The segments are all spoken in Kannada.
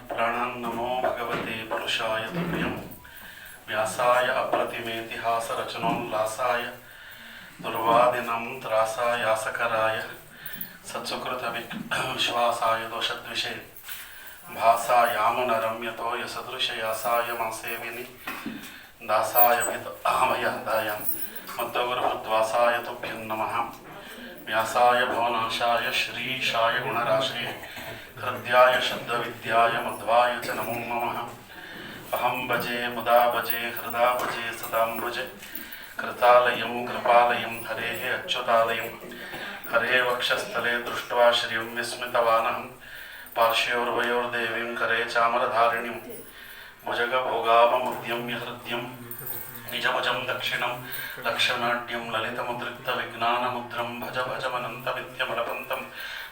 प्रणन्नमो भगवते पुरुषाय तुभ्यं व्यासाय अप्रतिमेतिहासरचनोल्लासाय दुर्वादिनं त्रासायासकराय सत्सुकृतविश्वासाय दोषद्विषे भासायामुनरम्यतो यसदृशयासाय मासेविनि दासाय विदमयदाय मद्गुरुहृद्वासाय तुभ्यं नमः। व्यासाय भवनाशाय श्रीशाय गुणराशये हृद्याय शब्दविद्याय मध्वाय च नमो नमः। अहं भजे मुदा भजे हृदा भजे सदां भजे कृतालयं कृपालयं हरेः अच्युतालयं हरे वक्षस्थले दृष्ट्वा श्रियं विस्मितवानहं पार्श्वयोर्वयोर्देवीं करे चामरधारिणीं भुजगभोगाममुद्यम्य हृद्यं निजभुजं दक्षिणं लक्षणाढ्यं ललितमुद्रिक्तविज्ञानमुद्रं भज भजमनन्तविद्यमलपन्तं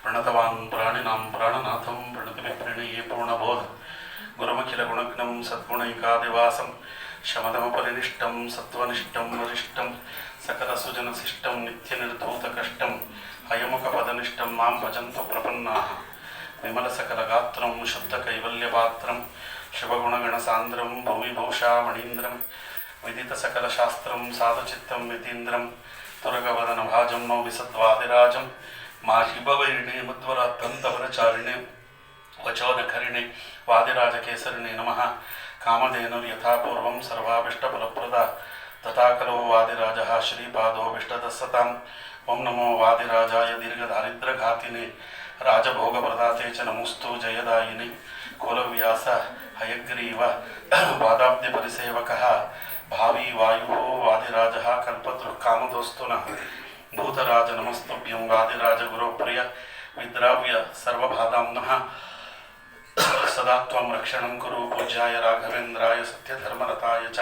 प्रणतवान् प्राणिनां प्राणनाथं प्रणतिविप्रणये पूर्णबोध गुरुमखिलगुणज्ञं सद्गुणैकादिवासं शमदमपरिनिष्टं सत्त्वनिष्ठं वरिष्ठं सकलसुजनशिष्टं नित्यनिर्धूतकष्टं हयमुखपदनिष्ठं मां भजन्तु प्रपन्नाः। विमलसकलगात्रं शुद्धकैवल्यपात्रं शुभगुणगणसान्द्रं भूमिभूषामणीन्द्रं विदितसकलशास्त्रं साधुचित्तं यतीन्द्रं तुरगवदनभाजं नौमि सद्वादिराजं माहिभवैरिणे मध्वरात्तन्तवरचारिणे वचोनखरिणे वादिराजकेसरिणे नमः। कामधेनुर्यथापूर्वं सर्वाभीष्टफलप्रदा तथा खलु वादिराजः श्रीपादोऽभीष्टदस्सताम्। ॐ नमो वादिराजाय दीर्घदारिद्र्यघातिने राजभोगप्रदाते च नमोऽस्तु जयदायिने। कुलव्यास हयग्रीव पादाब्धिपरिसेवकः भावी वायुः वादिराजः कल्पतरुः कामधोस्तु नः। भूतराज नमस्तुभ्यं वादिराजगुरुप्रिय विद्राव्य सर्वबाधाम्नः सदा त्वं रक्षणं कुरु। पूज्याय राघवेन्द्राय सत्यधर्मरताय च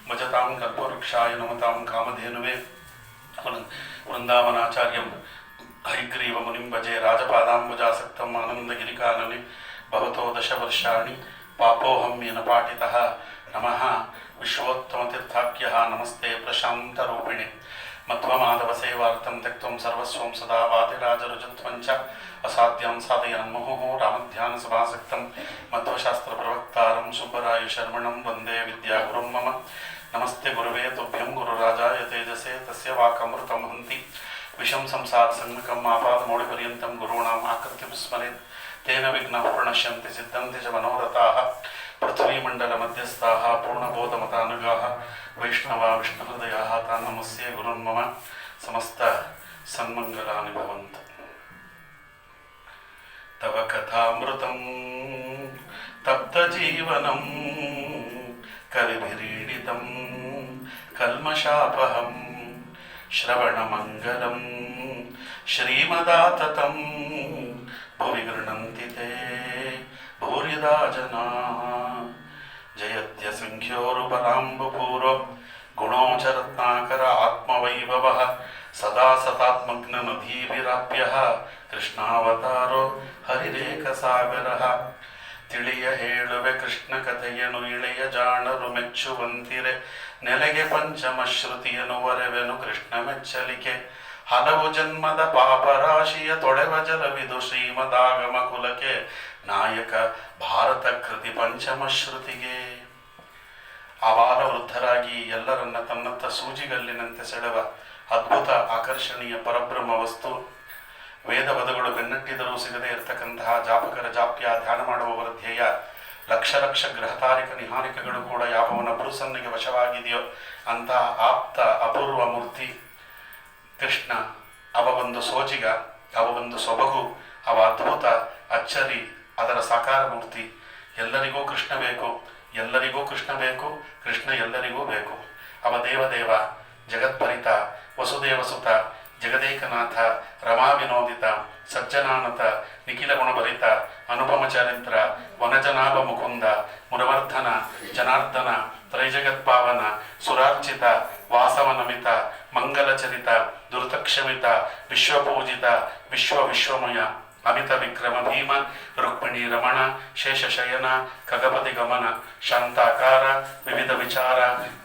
भजतां कल्पवृक्षाय नमतां कामधेनुवे वृन्दावनाचार्यं हयग्रीवमुनिं भजे राजपादाम्बुजासक्तम् आनन्दगिरिकानने भवतो दशवर्षाणि पापोऽहं येन पाटितः। नमः विश्वोत्तमतीर्थाख्यः नमस्ते प्रशान्तरूपिणे मध्वमाधवसेवार्थं त्यक्त्वं सर्वस्वं सदा वादिराजरुजत्वं च असाध्यं साधयन् मुहुः रामध्यानसभासक्तं मध्वशास्त्रप्रवक्तारं सुब्बराय शर्मणं वन्दे विद्यागुरुं मम। नमस्ते गुरुवे तुभ्यं गुरुराजाय तेजसे तस्य वाक्अमृतं हन्ति विषं संसारसंज्ञकम् आपादमौलिपर्यन्तं गुरूणाम् आकृत्य विस्मरेत् तेन विघ्नाः प्रणश्यन्ति सिद्धन्ति च मनोरथाः। पृथ्वीमण्डलमध्यस्थाः पूर्णबोधमतानुगाः वैष्णवा विष्णुहृदयाः तान् नमस्ये गुरुन् मम। समस्त सन्मङ्गलानि भवन्तु। तव कथामृतं तप्तजीवनं कविभिरीडितं कल्मषापहं श्रवणमङ्गलं श्रीमदाततं भुवि गृह्णन्ति ते भूरिदा जनाः। जयत्यसंख्योरुपराम्बुपूरो गुणोचरत्नाकर आत्मवैभवः सदा सतात्मग्ननदीभिराप्यः कृष्णावतारो ಹರಿರೇಖಸಾಗರಃ ತಿಳಿಯ ಹೇಳುವೆ ಕೃಷ್ಣ ಕಥೆಯನು ಇಳೆಯ ಜಾಣರು ಮೆಚ್ಚುವಂತಿರೆ ನೆಲೆಗೆ ಪಂಚಮ ಶ್ರುತಿಯನು ವರೆವೆನು ಕೃಷ್ಣ ಮೆಚ್ಚಲಿಕೆ ಹಲವು ಜನ್ಮದ ಪಾಪರಾಶಿಯ ತೊಳೆವ ಜಲವಿದು ಶ್ರೀಮದಾಗಮ ಕುಲಕ್ಕೆ ನಾಯಕ ಭಾರತ ಕೃತಿ ಪಂಚಮ ಶ್ರುತಿಗೆ. ಅಪಾರ ವೃದ್ಧರಾಗಿ ಎಲ್ಲರನ್ನ ತನ್ನತ್ತ ಸೂಜಿಗಲ್ಲಿನಂತೆ ಸೆಳೆವ ಅದ್ಭುತ ಆಕರ್ಷಣೀಯ ಪರಬ್ರಹ್ಮ ವಸ್ತು. ವೇದ ಪದಗಳು ಬೆನ್ನಟ್ಟಿದರೂ ಸಿಗದೇ ಇರತಕ್ಕಂತಹ ಜಾಪಕರ ಜಾಪ್ಯ ಧ್ಯಾನ ಮಾಡುವವರ ಧ್ಯೇಯ ಲಕ್ಷ ಲಕ್ಷ ಗ್ರಹತಾರಿಕ ನಿಹಾರಿಕೆಗಳು ಕೂಡ ಯಾವವನ ಭೃಸನ್ನಿಗೆ ವಶವಾಗಿದೆಯೋ ಅಂತಹ ಆಪ್ತ ಅಪೂರ್ವ ಮೂರ್ತಿ ಕೃಷ್ಣ. ಅವ ಒಂದು ಸೋಜಿಗ, ಅವ ಒಂದು ಸೊಬಗು, ಅವ ಅದ್ಭುತ ಅಚ್ಚರಿ, ಅದರ ಸಾಕಾರ ಮೂರ್ತಿ. ಎಲ್ಲರಿಗೂ ಕೃಷ್ಣ ಬೇಕು, ಎಲ್ಲರಿಗೂ ಕೃಷ್ಣ ಬೇಕು, ಕೃಷ್ಣ ಎಲ್ಲರಿಗೂ ಬೇಕು. ಅವ ದೇವದೇವ, ಜಗತ್ಪರಿತ, ವಸುದೇವಸುತ, ಜಗದೇಕನಾಥ, ರಮಾ ವಿನೋದಿತ, ಸಜ್ಜನಾನತ, ನಿಖಿಲ ಗುಣಭರಿತ, ಅನುಪಮ ಚರಿತ್ರ, ವನಜನಾಭ ಮುಕುಂದ, ಮುರವರ್ಧನ, ಜನಾರ್ದನ, ತ್ರೈಜಗತ್ಪಾವನ, ಸುರಾರ್ಚಿತ, ವಾಸವನಮಿತ, ಮಂಗಲಚರಿತ, ದುರ್ತಕ್ಷಮಿತ, ವಿಶ್ವಪೂಜಿತ, ವಿಶ್ವಮಯ, ಅಮಿತ ವಿಕ್ರಮ ಭೀಮ, ರುಕ್ಮಿಣಿ ರಮಣ, ಶೇಷಶಯನ, ಖಗಪತಿ ಗಮನ, ಶಾಂತಾಕಾರ, ವಿವಿಧ ವಿಚಾರ,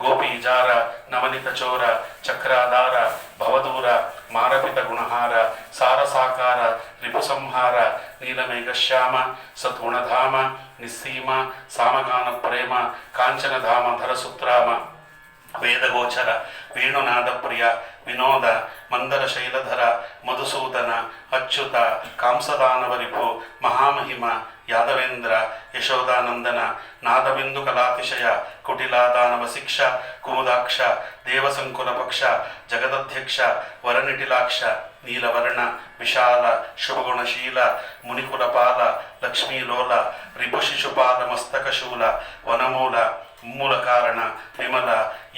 ಗೋಪೀಜಾರ, ನವನಿತ ಚೋರ, ಚಕ್ರಾಧಾರ, ಭವದೂರ, ಮಾರಪಿತ ಗುಣಹಾರ ಸಾರಸಾಕಾರ ರಿಪುಸಂಹಾರ ನೀಲಮೇಘಶ್ಯಾಮ ಸದ್ಗುಣಧಾಮ ನಿಸ್ಸೀಮ ಸಾಮಗಾನ ಪ್ರೇಮ ಕಾಂಚನಧಾಮ ಧರಸುತ್ರಾಮ ವೇದಗೋಚರ ವೇಣುನಾದ ಪ್ರಿಯ ವಿನೋದ ಮಂದರ ಶೈಲಧರ ಮಧುಸೂದನ ಅಚ್ಯುತ ಕಾಂಸದಾನವರಿಪು ಮಹಾಮಹಿಮ ಯಾದವೇಂದ್ರ ಯಶೋದಾನಂದನ ನಾದಬಿಂದು ಕಲಾತಿಶಯ ಕುಟಿಲಾದಾನವ ಶಿಕ್ಷ ಕುಮುದಾಕ್ಷ ದೇವಸಂಕುಲ ಪಕ್ಷ ಜಗದಧ್ಯಕ್ಷ ವರನಿಟಿಲಾಕ್ಷ ನೀಲವರ್ಣ ವಿಶಾಲ ಶುಭಗುಣಶೀಲ ಮುನಿಕುಲಪಾಲ ಲಕ್ಷ್ಮೀಲೋಲ ರಿಪುಶಿಶುಪಾಲ ಮಸ್ತಕಶೂಲ ವನಮೂಲ ಮೂಲ ಕಾರಣ ವಿಮಲ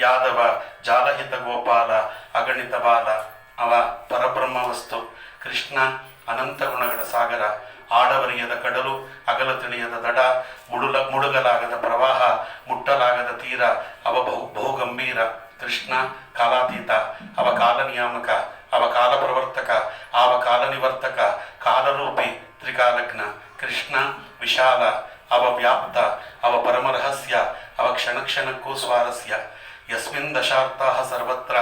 ಯಾದವ ಜಾಲಹಿತ ಗೋಪಾಲ ಅಗಣಿತ ಬಾಲ ಅವ ಪರಬ್ರಹ್ಮ ವಸ್ತು ಕೃಷ್ಣ ಅನಂತ ಗುಣಗಳ ಸಾಗರ ಆಡವರಿಯದ ಕಡಲು ಅಗಲ ತಿಳಿಯದ ದಡ ಮುಡುಗಲಾಗದ ಪ್ರವಾಹ ಮುಟ್ಟಲಾಗದ ತೀರ ಅವ ಬಹುಗಂಭೀರ ಕೃಷ್ಣ ಕಾಲಾತೀತ ಅವ ಕಾಲ ನಿಯಾಮಕ ಅವ ಕಾಲ ಪ್ರವರ್ತಕ ಅವ ಕಾಲ ನಿವರ್ತಕ ಕಾಲರೂಪಿ ತ್ರಿಕಾಲಜ್ಞ ಕೃಷ್ಣ ವಿಶಾಲ ಅವ ವ್ಯಾಪ್ತ ಅವ ಪರಮರಹಸ್ಯ ಅವ ಕ್ಷಣ ಕ್ಷಣಕ್ಕೂ ಸ್ವಾರಸ್ಯ ಯಸ್ಮಿನ್ ದಶಾರ್ಥಾ ಸರ್ವತ್ರ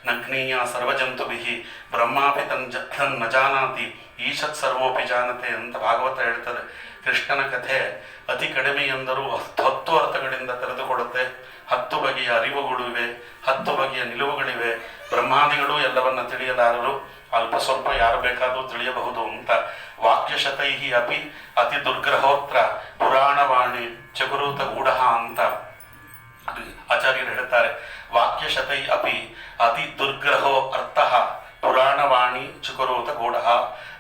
ನಗ್ನೀಯ ಸರ್ವಜಂತುಭಿಃ ಬ್ರಹ್ಮಾಪಿ ತನ್ ನ ಜಾನಾತಿ ಈಶತ್ ಸರ್ವೋಪಿ ಜಾನತೆ ಅಂತ ಭಾಗವತ ಹೇಳ್ತದೆ. ಕೃಷ್ಣನ ಕಥೆ ಅತಿ ಕಡಿಮೆ ಎಂದರೂ 10 ಅರ್ಥಗಳಿಂದ ತೆರೆದುಕೊಡುತ್ತೆ. 10 ಬಗೆಯ ಅರಿವುಗಳಿವೆ, 10 ಬಗೆಯ ನಿಲುವುಗಳಿವೆ. ಬ್ರಹ್ಮಾದಿಗಳು ಎಲ್ಲವನ್ನ ತಿಳಿಯಲಾರರು, ಅಲ್ಪ ಸ್ವಲ್ಪ ಯಾರು ಬೇಕಾದರೂ ತಿಳಿಯಬಹುದು ಅಂತ. ವಾಕ್ಯಶತೈ ಅಪಿ ಅತಿ ದುರ್ಗ್ರಹೋತ್ರ ಪುರಾಣವಾಣಿ ಚಕುರೂತ ಗೂಢ ಅಂತ ಆಚಾರ್ಯರು ಹೇಳ್ತಾರೆ. ವಾಕ್ಯಶತೈ ಅಪಿ ಅತಿ ದುರ್ಗ್ರಹೋ ಅರ್ಥ ಪುರಾಣವಾಣಿ ಚುಕರೋತ ಗೂಢ.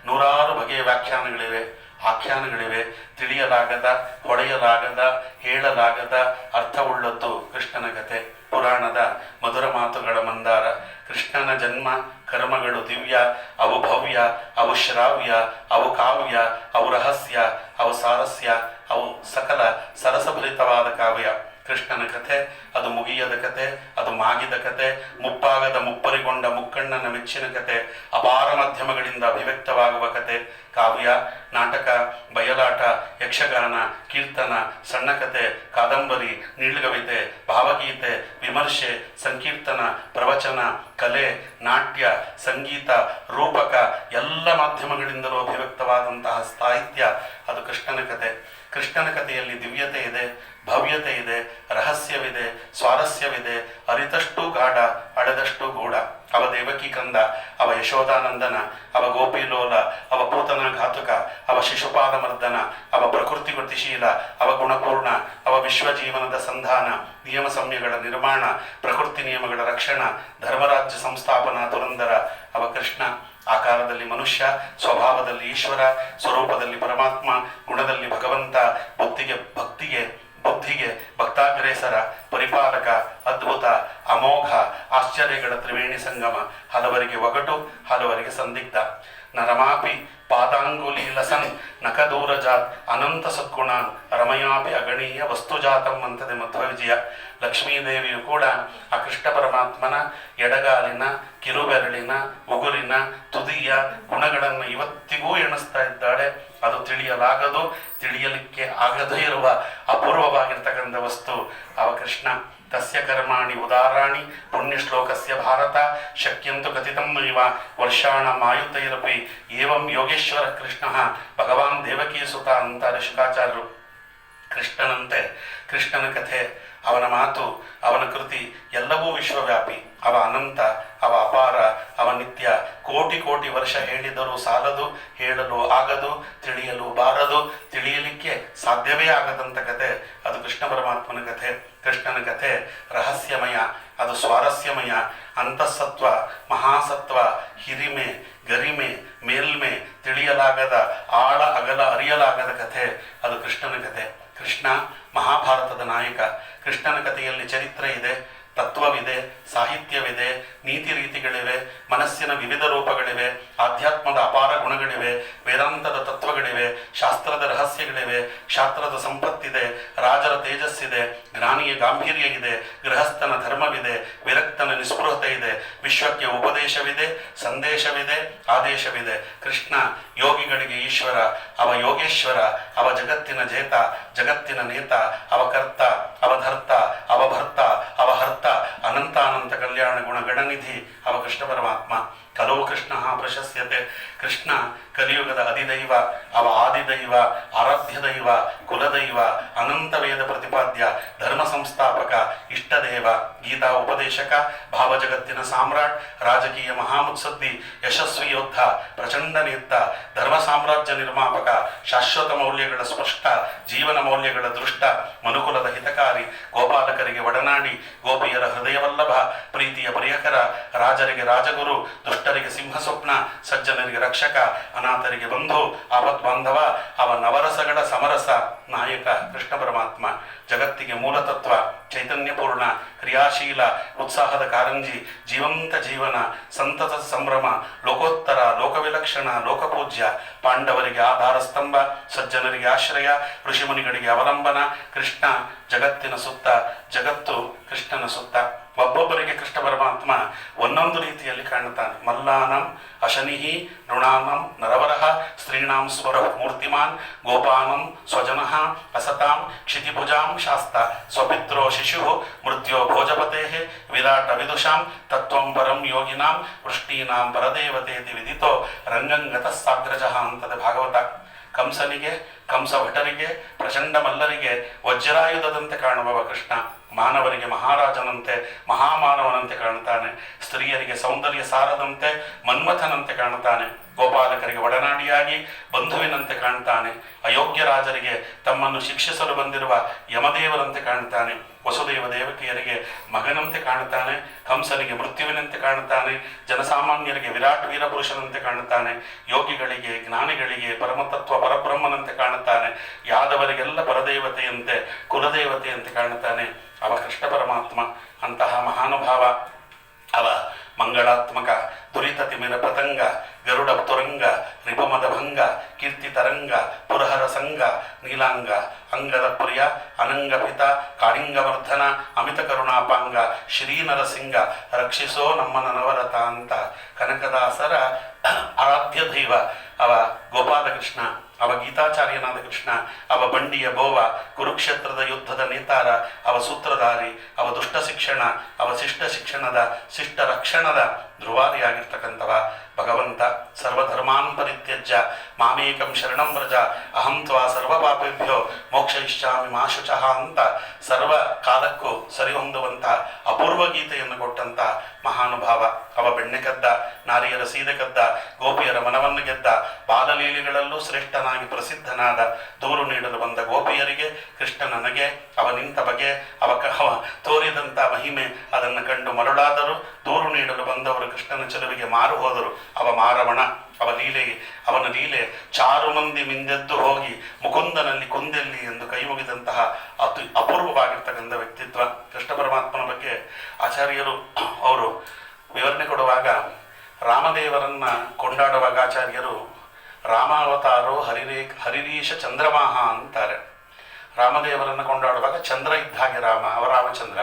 100 ಬಗೆಯ ವ್ಯಾಖ್ಯಾನಗಳಿವೆ, ಆಖ್ಯಾನಗಳಿವೆ. ತಿಳಿಯಲಾಗದ, ಹೊಡೆಯಲಾಗದ, ಹೇಳಲಾಗದ ಅರ್ಥವುಳ್ಳದ್ದು ಕೃಷ್ಣನ ಕಥೆ. ಪುರಾಣದ ಮಧುರ ಮಾತುಗಳ ಮಂದಾರ. ಕೃಷ್ಣನ ಜನ್ಮ ಕರ್ಮಗಳು ದಿವ್ಯ, ಅವು ಭವ್ಯ, ಅವು ಶ್ರಾವ್ಯ, ಅವು ಕಾವ್ಯ, ಅವು ರಹಸ್ಯ, ಅವು ಸಾರಸ್ಯ, ಅವು ಸಕಲ ಸರಸಭರಿತವಾದ ಕಾವ್ಯ. ಕೃಷ್ಣನ ಕಥೆ ಅದು ಮುಗಿಯದ ಕತೆ, ಅದು ಮಾಗಿದ ಕತೆ, ಮುಪ್ಪಾಗದ ಮುಪ್ಪರಿಗೊಂಡ ಮುಕ್ಕಣ್ಣನ ಮೆಚ್ಚಿನ ಕತೆ, ಅಪಾರ ಮಾಧ್ಯಮಗಳಿಂದ ಅಭಿವ್ಯಕ್ತವಾಗುವ ಕತೆ. ಕಾವ್ಯ, ನಾಟಕ, ಬಯಲಾಟ, ಯಕ್ಷಗಾನ, ಕೀರ್ತನ, ಸಣ್ಣ ಕತೆ, ಕಾದಂಬರಿ, ನೀಳ್ಗವಿತೆ, ಭಾವಗೀತೆ, ವಿಮರ್ಶೆ, ಸಂಕೀರ್ತನ, ಪ್ರವಚನ, ಕಲೆ, ನಾಟ್ಯ, ಸಂಗೀತ, ರೂಪಕ ಎಲ್ಲ ಮಾಧ್ಯಮಗಳಿಂದಲೂ ಅಭಿವ್ಯಕ್ತವಾದಂತಹ ಸಾಹಿತ್ಯ ಅದು ಕೃಷ್ಣನ ಕತೆ. ಕೃಷ್ಣನ ಕಥೆಯಲ್ಲಿ ದಿವ್ಯತೆ ಇದೆ, ಭವ್ಯತೆ ಇದೆ, ರಹಸ್ಯವಿದೆ, ಸ್ವಾರಸ್ಯವಿದೆ. ಅರಿತಷ್ಟು ಗಾಢ, ಅಳೆದಷ್ಟು ಗೂಢ. ಅವ ದೇವಕಿ ಕಂದ, ಅವ ಯಶೋದಾನಂದನ, ಅವ ಗೋಪಿಲೋಲ, ಅವ ಪೂತನ ಘಾತುಕ, ಅವ ಶಿಶುಪಾಲ ಮರ್ದನ, ಅವ ಪ್ರಕೃತಿ ಗತಿಶೀಲ, ಅವ ಗುಣಪೂರ್ಣ, ಅವ ವಿಶ್ವಜೀವನದ ಸಂಧಾನ, ನಿಯಮ ಸಂಯಗಳ ನಿರ್ಮಾಣ, ಪ್ರಕೃತಿ ನಿಯಮಗಳ ರಕ್ಷಣ, ಧರ್ಮರಾಜ್ಯ ಸಂಸ್ಥಾಪನಾ ದುರಂದರ ಅವ ಕೃಷ್ಣ. ಆಕಾರದಲ್ಲಿ ಮನುಷ್ಯ, ಸ್ವಭಾವದಲ್ಲಿ ಈಶ್ವರ, ಸ್ವರೂಪದಲ್ಲಿ ಪರಮಾತ್ಮ, ಗುಣದಲ್ಲಿ ಭಗವಂತ, ಬುದ್ಧಿಗೆ ಭಕ್ತಾಗ್ರೇಸರ, ಪರಿಪಾಲಕ, ಅದ್ಭುತ, ಅಮೋಘ, ಆಶ್ಚರ್ಯಗಳ ತ್ರಿವೇಣಿ ಸಂಗಮ. ಹಲವರಿಗೆ ಒಗಟು, ಹಲವರಿಗೆ ಸಂದಿಗ್ಧ. ನರಮಾಪಿ ಪಾದಾಂಗುಲೀಲಸನ್ ನಖದೂರಜಾತ್ ಅನಂತ ಸದ್ಗುಣಾನ್ ರಮಯಾಪಿ ಅಗಣೀಯ ವಸ್ತುಜಾತಂ ಅಂತದೆ ಮಧ್ವ ವಿಜಯ. ಲಕ್ಷ್ಮೀದೇವಿಯು ಕೂಡ ಆ ಕೃಷ್ಣ ಪರಮಾತ್ಮನ ಎಡಗಾಲಿನ, ಕಿರುಬೆರಳಿನ, ಉಗುರಿನ, ತುದಿಯ ಗುಣಗಳನ್ನು ಇವತ್ತಿಗೂ ಎಣಿಸ್ತಾ ಇದ್ದಾಳೆ. ಅದು ತಿಳಿಯಲಾಗದು, ತಿಳಿಯಲಿಕ್ಕೆ ಆಗದೇ ಇರುವ ಅಪೂರ್ವವಾಗಿರ್ತಕ್ಕಂಥ ವಸ್ತು ಅವ ಕೃಷ್ಣ. ತಸ್ಯ ಕರ್ಮಾಣಿ ಉದಾರಾಣಿ ಪುಣ್ಯಶ್ಲೋಕಸ್ಯ ಭಾರತ ಶಕ್ಯಂತು ಕಥಿತಂ ಇವ ವರ್ಷಾಣಂ ಆಯುತೈರಪಿ ಏವಂ ಯೋಗೇಶ್ವರ ಕೃಷ್ಣ ಭಗವಾನ್ ದೇವಕೀ ಸುತ ಅಂತಾರೆ ಶುಕಾಚಾರ್ಯರು. ಕೃಷ್ಣನಂತೆ ಕೃಷ್ಣನ ಕಥೆ, ಅವನ ಮಾತು, ಅವನ ಕೃತಿ ಎಲ್ಲವೂ ವಿಶ್ವವ್ಯಾಪಿ. ಅವ ಅನಂತ, ಅವ ಅಪಾರ, ಅವ ನಿತ್ಯ. ಕೋಟಿ ಕೋಟಿ ವರ್ಷ ಹೇಳಿದರೂ ಸಾಲದು, ಹೇಳಲು ಆಗದು, ತಿಳಿಯಲು ಬಾರದು, ತಿಳಿಯಲಿಕ್ಕೆ ಸಾಧ್ಯವೇ ಆಗದಂಥ ಕಥೆ ಅದು ಕೃಷ್ಣ ಪರಮಾತ್ಮನ ಕಥೆ. ಕೃಷ್ಣನ ಕಥೆ ರಹಸ್ಯಮಯ, ಅದು ಸ್ವಾರಸ್ಯಮಯ. ಅಂತಃಸತ್ವ, ಮಹಾಸತ್ವ, ಹಿರಿಮೆ, ಗರಿಮೆ, ಮೇಲ್ಮೆ, ತಿಳಿಯಲಾಗದ ಆಳ ಅಗಲ ಅರಿಯಲಾಗದ ಕಥೆ ಅದು ಕೃಷ್ಣನ ಕಥೆ. ಕೃಷ್ಣ ಮಹಾಭಾರತದ ನಾಯಕ. ಕೃಷ್ಣನ ಕಥೆಯಲ್ಲಿ ಚರಿತ್ರೆ ಇದೆ, ತತ್ವವಿದೆ, ಸಾಹಿತ್ಯವಿದೆ, ನೀತಿ ರೀತಿಗಳಿವೆ, ಮನಸ್ಸಿನ ವಿವಿಧ ರೂಪಗಳಿವೆ, ಆಧ್ಯಾತ್ಮದ ಅಪಾರ ಗುಣಗಳಿವೆ, ವೇದಾಂತದ ತತ್ವಗಳಿವೆ, ಶಾಸ್ತ್ರದ ರಹಸ್ಯಗಳಿವೆ, ಶಾಸ್ತ್ರದ ಸಂಪತ್ತಿದೆ, ರಾಜರ ತೇಜಸ್ಸಿದೆ, ಜ್ಞಾನಿಯ ಗಾಂಭೀರ್ಯ ಇದೆ, ಗೃಹಸ್ಥನ ಧರ್ಮವಿದೆ, ವಿರಕ್ತನ ನಿಸ್ಪೃಹತೆ ಇದೆ, ವಿಶ್ವಕ್ಕೆ ಉಪದೇಶವಿದೆ, ಸಂದೇಶವಿದೆ, ಆದೇಶವಿದೆ. ಕೃಷ್ಣ ಯೋಗಿಗಳಿಗೆ ಈಶ್ವರ, ಅವ ಯೋಗೇಶ್ವರ, ಅವ ಜಗತ್ತಿನ ಜೇತ, ಜಗತ್ತಿನ ನೇತ, ಅವ ಕರ್ತ, ಅವ ಧರ್ತ, ಅವ ಭರ್ತ, ಅವ ಹರ್ತ, ಅನಂತಾನಂತ ಕಲ್ಯಾಣ ಗುಣ ಗಣನಿಧಿ ಅವ ಕೃಷ್ಣ ಪರಮಾತ್ಮ. ಖಲೋ ಕೃಷ್ಣ ಪ್ರಶಸ್ಯತೆ. ಕೃಷ್ಣ ಕಲಿಯುಗದ ಅಧಿದೈವ, ಅವ ಆದಿದೈವ, ಆರಾಧ್ಯ ದೈವ, ಕುಲದೈವ, ಅನಂತ ವೇದ ಪ್ರತಿಪಾದ್ಯ, ಧರ್ಮ ಸಂಸ್ಥಾಪಕ, ಇಷ್ಟದೇವ, ಗೀತಾ ಉಪದೇಶಕ, ಭಾವಜಗತ್ತಿನ ಸಾಮ್ರಾಟ್, ರಾಜಕೀಯ ಮಹಾಮುತ್ಸದ್ದಿ, ಯಶಸ್ವಿ ಯೋಧ, ಪ್ರಚಂಡ ನೇತ್ತ, ಧರ್ಮ ಸಾಮ್ರಾಜ್ಯ ನಿರ್ಮಾಪಕ, ಶಾಶ್ವತ ಮೌಲ್ಯಗಳ ಸ್ಪಷ್ಟ, ಜೀವನ ಮೌಲ್ಯಗಳ ದೃಷ್ಟ, ಮನುಕುಲದ ಹಿತಕಾರಿ, ಗೋಪಾಲಕರಿಗೆ ಒಡನಾಡಿ, ಗೋಪಿಯರ ಹೃದಯವಲ್ಲಭ, ಪ್ರೀತಿಯ ಪ್ರಿಯಕರ, ರಾಜರಿಗೆ ರಾಜಗುರು, ದುಷ್ಟರಿಗೆ ಸಿಂಹ ಸ್ವಪ್ನ, ಸಜ್ಜನರಿಗೆ ರಕ್ಷಕ, ಅನಾಥರಿಗೆ ಬಂಧು, ಆಪತ್ ಬಾಂಧವ, ಅವ ನವರಸಗಳ ಸಮರಸ ನಾಯಕ ಕೃಷ್ಣ ಪರಮಾತ್ಮ. ಜಗತ್ತಿಗೆ ಮೂಲತತ್ವ, ಚೈತನ್ಯಪೂರ್ಣ, ಕ್ರಿಯಾಶೀಲ, ಉತ್ಸಾಹದ ಕಾರಂಜಿ, ಜೀವಂತ ಜೀವನ, ಸಂತತ ಸಂಭ್ರಮ, ಲೋಕೋತ್ತರ, ಲೋಕವಿಲಕ್ಷಣ, ಲೋಕಪೂಜ್ಯ, ಪಾಂಡವರಿಗೆ ಆಧಾರ ಸ್ತಂಭ, ಸಜ್ಜನರಿಗೆ ಆಶ್ರಯ, ಋಷಿಮುನಿಗಳಿಗೆ ಅವಲಂಬನ. ಕೃಷ್ಣ ಜಗತ್ತಿನ ಸುತ್ತ, ಜಗತ್ತು ಕೃಷ್ಣನ ಸುತ್ತ. ಒಬ್ಬೊಬ್ಬರಿಗೆ ಕೃಷ್ಣ ಪರಮಾತ್ಮ ಒಂದೊಂದು ರೀತಿಯಲ್ಲಿ ಕಾಣುತ್ತಾನೆ. ಮಲ್ಲಾನಂ ಅಶನಿಹಿ ನೃಣಾನಂ ನರವರಃ ಸ್ತ್ರೀಣಾಂ ಸ್ವರ ಮೂರ್ತಿಮಾನ್ ಗೋಪಾನಂ ಸ್ವಜನಃ ಅಸತಾಂ ಕ್ಷಿತಿಭುಜಾಂ ಶಾಸ್ತ ಸ್ವಪಿತ್ರೋ ಶಿಶು ಮೃತ್ಯೋ ಭೋಜಪತೆ ವಿರಾಟ ವಿದುಷಾಂ ತತ್ವಂ ಪರಂ ಯೋಗಿನಾಂ ವೃಷ್ಟೀನಾಂ ಪರದೇವತೇತಿ ವಿದಿತೋ ರಂಗಂಗತ ಸಾಗ್ರಜಃ ಅಂತದೆ ಭಾಗವತ. ಕಂಸನಿಗೆ, ಕಂಸ ಭಟರಿಗೆ, ಪ್ರಚಂಡ ಮಲ್ಲರಿಗೆ ವಜ್ರಾಯುಧದಂತೆ ಕಾಣುವವ ಕೃಷ್ಣ. ಮಾನವರಿಗೆ ಮಹಾರಾಜನಂತೆ, ಮಹಾಮಾನವನಂತೆ ಕಾಣುತ್ತಾನೆ. ಸ್ತ್ರೀಯರಿಗೆ ಸೌಂದರ್ಯ ಸಾರದಂತೆ, ಮನ್ಮಥನಂತೆ ಕಾಣುತ್ತಾನೆ. ಗೋಪಾಲಕರಿಗೆ ಒಡನಾಡಿಯಾಗಿ ಬಂಧುವಿನಂತೆ ಕಾಣುತ್ತಾನೆ. ಅಯೋಗ್ಯ ರಾಜರಿಗೆ ತಮ್ಮನ್ನು ಶಿಕ್ಷಿಸಲು ಬಂದಿರುವ ಯಮದೇವರಂತೆ ಕಾಣುತ್ತಾನೆ. ವಸುದೇವ ದೇವಕಿಯರಿಗೆ ಮಗನಂತೆ ಕಾಣುತ್ತಾನೆ. ಕಂಸನಿಗೆ ಮೃತ್ಯುವಿನಂತೆ ಕಾಣುತ್ತಾನೆ. ಜನಸಾಮಾನ್ಯರಿಗೆ ವಿರಾಟ್ ವೀರಪುರುಷನಂತೆ ಕಾಣುತ್ತಾನೆ. ಯೋಗಿಗಳಿಗೆ, ಜ್ಞಾನಿಗಳಿಗೆ ಪರಮತತ್ವ ಪರಬ್ರಹ್ಮನಂತೆ ಕಾಣುತ್ತಾನೆ. ಯಾದವರಿಗೆಲ್ಲ ಪರದೇವತೆಯಂತೆ, ಕುಲದೇವತೆಯಂತೆ ಕಾಣುತ್ತಾನೆ. ಅವ ಕೃಷ್ಣ ಪರಮಾತ್ಮ. ಅಂತಹ ಮಹಾನುಭಾವ ಅವ. ಮಂಗಳಾತ್ಮಕ, ದುರಿತ ತಿಮಿರ ಪತಂಗ, ಗರುಡ ತುರಂಗ, ರಿಪಮದ ಭಂಗ, ಕೀರ್ತಿ ತರಂಗ, ಪುರಹರ ಸಂಗ, ನೀಲಾಂಗ, ಅಂಗದ ಪ್ರಿಯ, ಅನಂಗಪಿತ, ಕಾಳಿಂಗವರ್ಧನ, ಅಮಿತ ಕರುಣಾಪಾಂಗ, ಶ್ರೀನರಸಿಂಗ, ರಕ್ಷಿಸೋ ನಮ್ಮನ ನವರತ ಅಂತ ಕನಕದಾಸರ ಆರಾಧ್ಯ ದೈವ ಅವ ಗೋಪಾಲಕೃಷ್ಣ. ಅವ ಗೀತಾಚಾರ್ಯನಾದ ಕೃಷ್ಣ. ಅವ ಬಂಡಿಯ ಬೋವ, ಕುರುಕ್ಷೇತ್ರದ ಯುದ್ಧದ ನೇತಾರ, ಅವ ಸೂತ್ರಧಾರಿ, ಅವ ದುಷ್ಟ ಶಿಕ್ಷಣ, ಅವ ಶಿಷ್ಟ ಶಿಕ್ಷಣದ, ಶಿಷ್ಟ ರಕ್ಷಣದ ಧ್ರುವಾರಿಯಾಗಿರ್ತಕ್ಕಂಥವ ಭಗವಂತ. ಸರ್ವಧರ್ಮಾನ್ ಪರಿತ್ಯಜ್ಯ ಮಾಮೇಕಂ ಶರಣಂ ವ್ರಜ ಅಹಂ ತ್ವಾ ಸರ್ವ ಪಾಪೇಭ್ಯೋ ಮೋಕ್ಷಯಿಷ್ಯಾಮಿ ಮಾ ಶುಚಃ ಅಂತ ಸರ್ವ ಕಾಲಕ್ಕೂ ಸರಿಹೊಂದುವಂಥ ಅಪೂರ್ವ ಗೀತೆಯನ್ನು ಕೊಟ್ಟಂಥ ಮಹಾನುಭಾವ ಅವ. ಬೆಣ್ಣೆ ಕದ್ದ, ನಾರಿಯರ ಸೀದೆ ಕದ್ದ, ಗೋಪಿಯರ ಮನವನ್ನು ಗೆದ್ದ, ಬಾಲಲೀಲೆಗಳಲ್ಲೂ ಶ್ರೇಷ್ಠನಾಗಿ ಪ್ರಸಿದ್ಧನಾದ. ದೂರು ನೀಡಲು ಬಂದ ಗೋಪಿಯರಿಗೆ ಕೃಷ್ಣ ನನಗೆ ಅವ ನಿಂತ ಬಗೆ, ಅವ ತೋರಿದಂಥ ಮಹಿಮೆ ಅದನ್ನು ಕಂಡು ಮರುಳಾದರು. ದೂರು ನೀಡಲು ಬಂದವರು ಕೃಷ್ಣನ ಚೆಲುವಿಗೆ ಮಾರು ಹೋದರು. ಅವ ಮಾರವಣ. ಅವನ ಲೀಲೆ ಚಾರು ಮಂದಿ ಮಿಂದೆದ್ದು ಹೋಗಿ ಮುಕುಂದನಲ್ಲಿ ಕುಂದೆಲ್ಲಿ ಎಂದು ಕೈ ಮುಗಿದಂತಹ ಅಪೂರ್ವವಾಗಿರ್ತಕ್ಕಂಥ ವ್ಯಕ್ತಿತ್ವ ಕೃಷ್ಣ ಪರಮಾತ್ಮನ ಬಗ್ಗೆ ಆಚಾರ್ಯರು ಅವರು ವಿವರಣೆ ಕೊಡುವಾಗ, ರಾಮದೇವರನ್ನ ಕೊಂಡಾಡುವಾಗ ಆಚಾರ್ಯರು ರಾಮಾವತಾರೋ ಹರಿರೀಶ ಚಂದ್ರಮಾಹ ಅಂತಾರೆ. ರಾಮದೇವರನ್ನು ಕೊಂಡಾಡುವಾಗ ಚಂದ್ರ ಇದ್ದ ಹಾಗೆ ರಾಮ, ಅವ ರಾಮಚಂದ್ರ.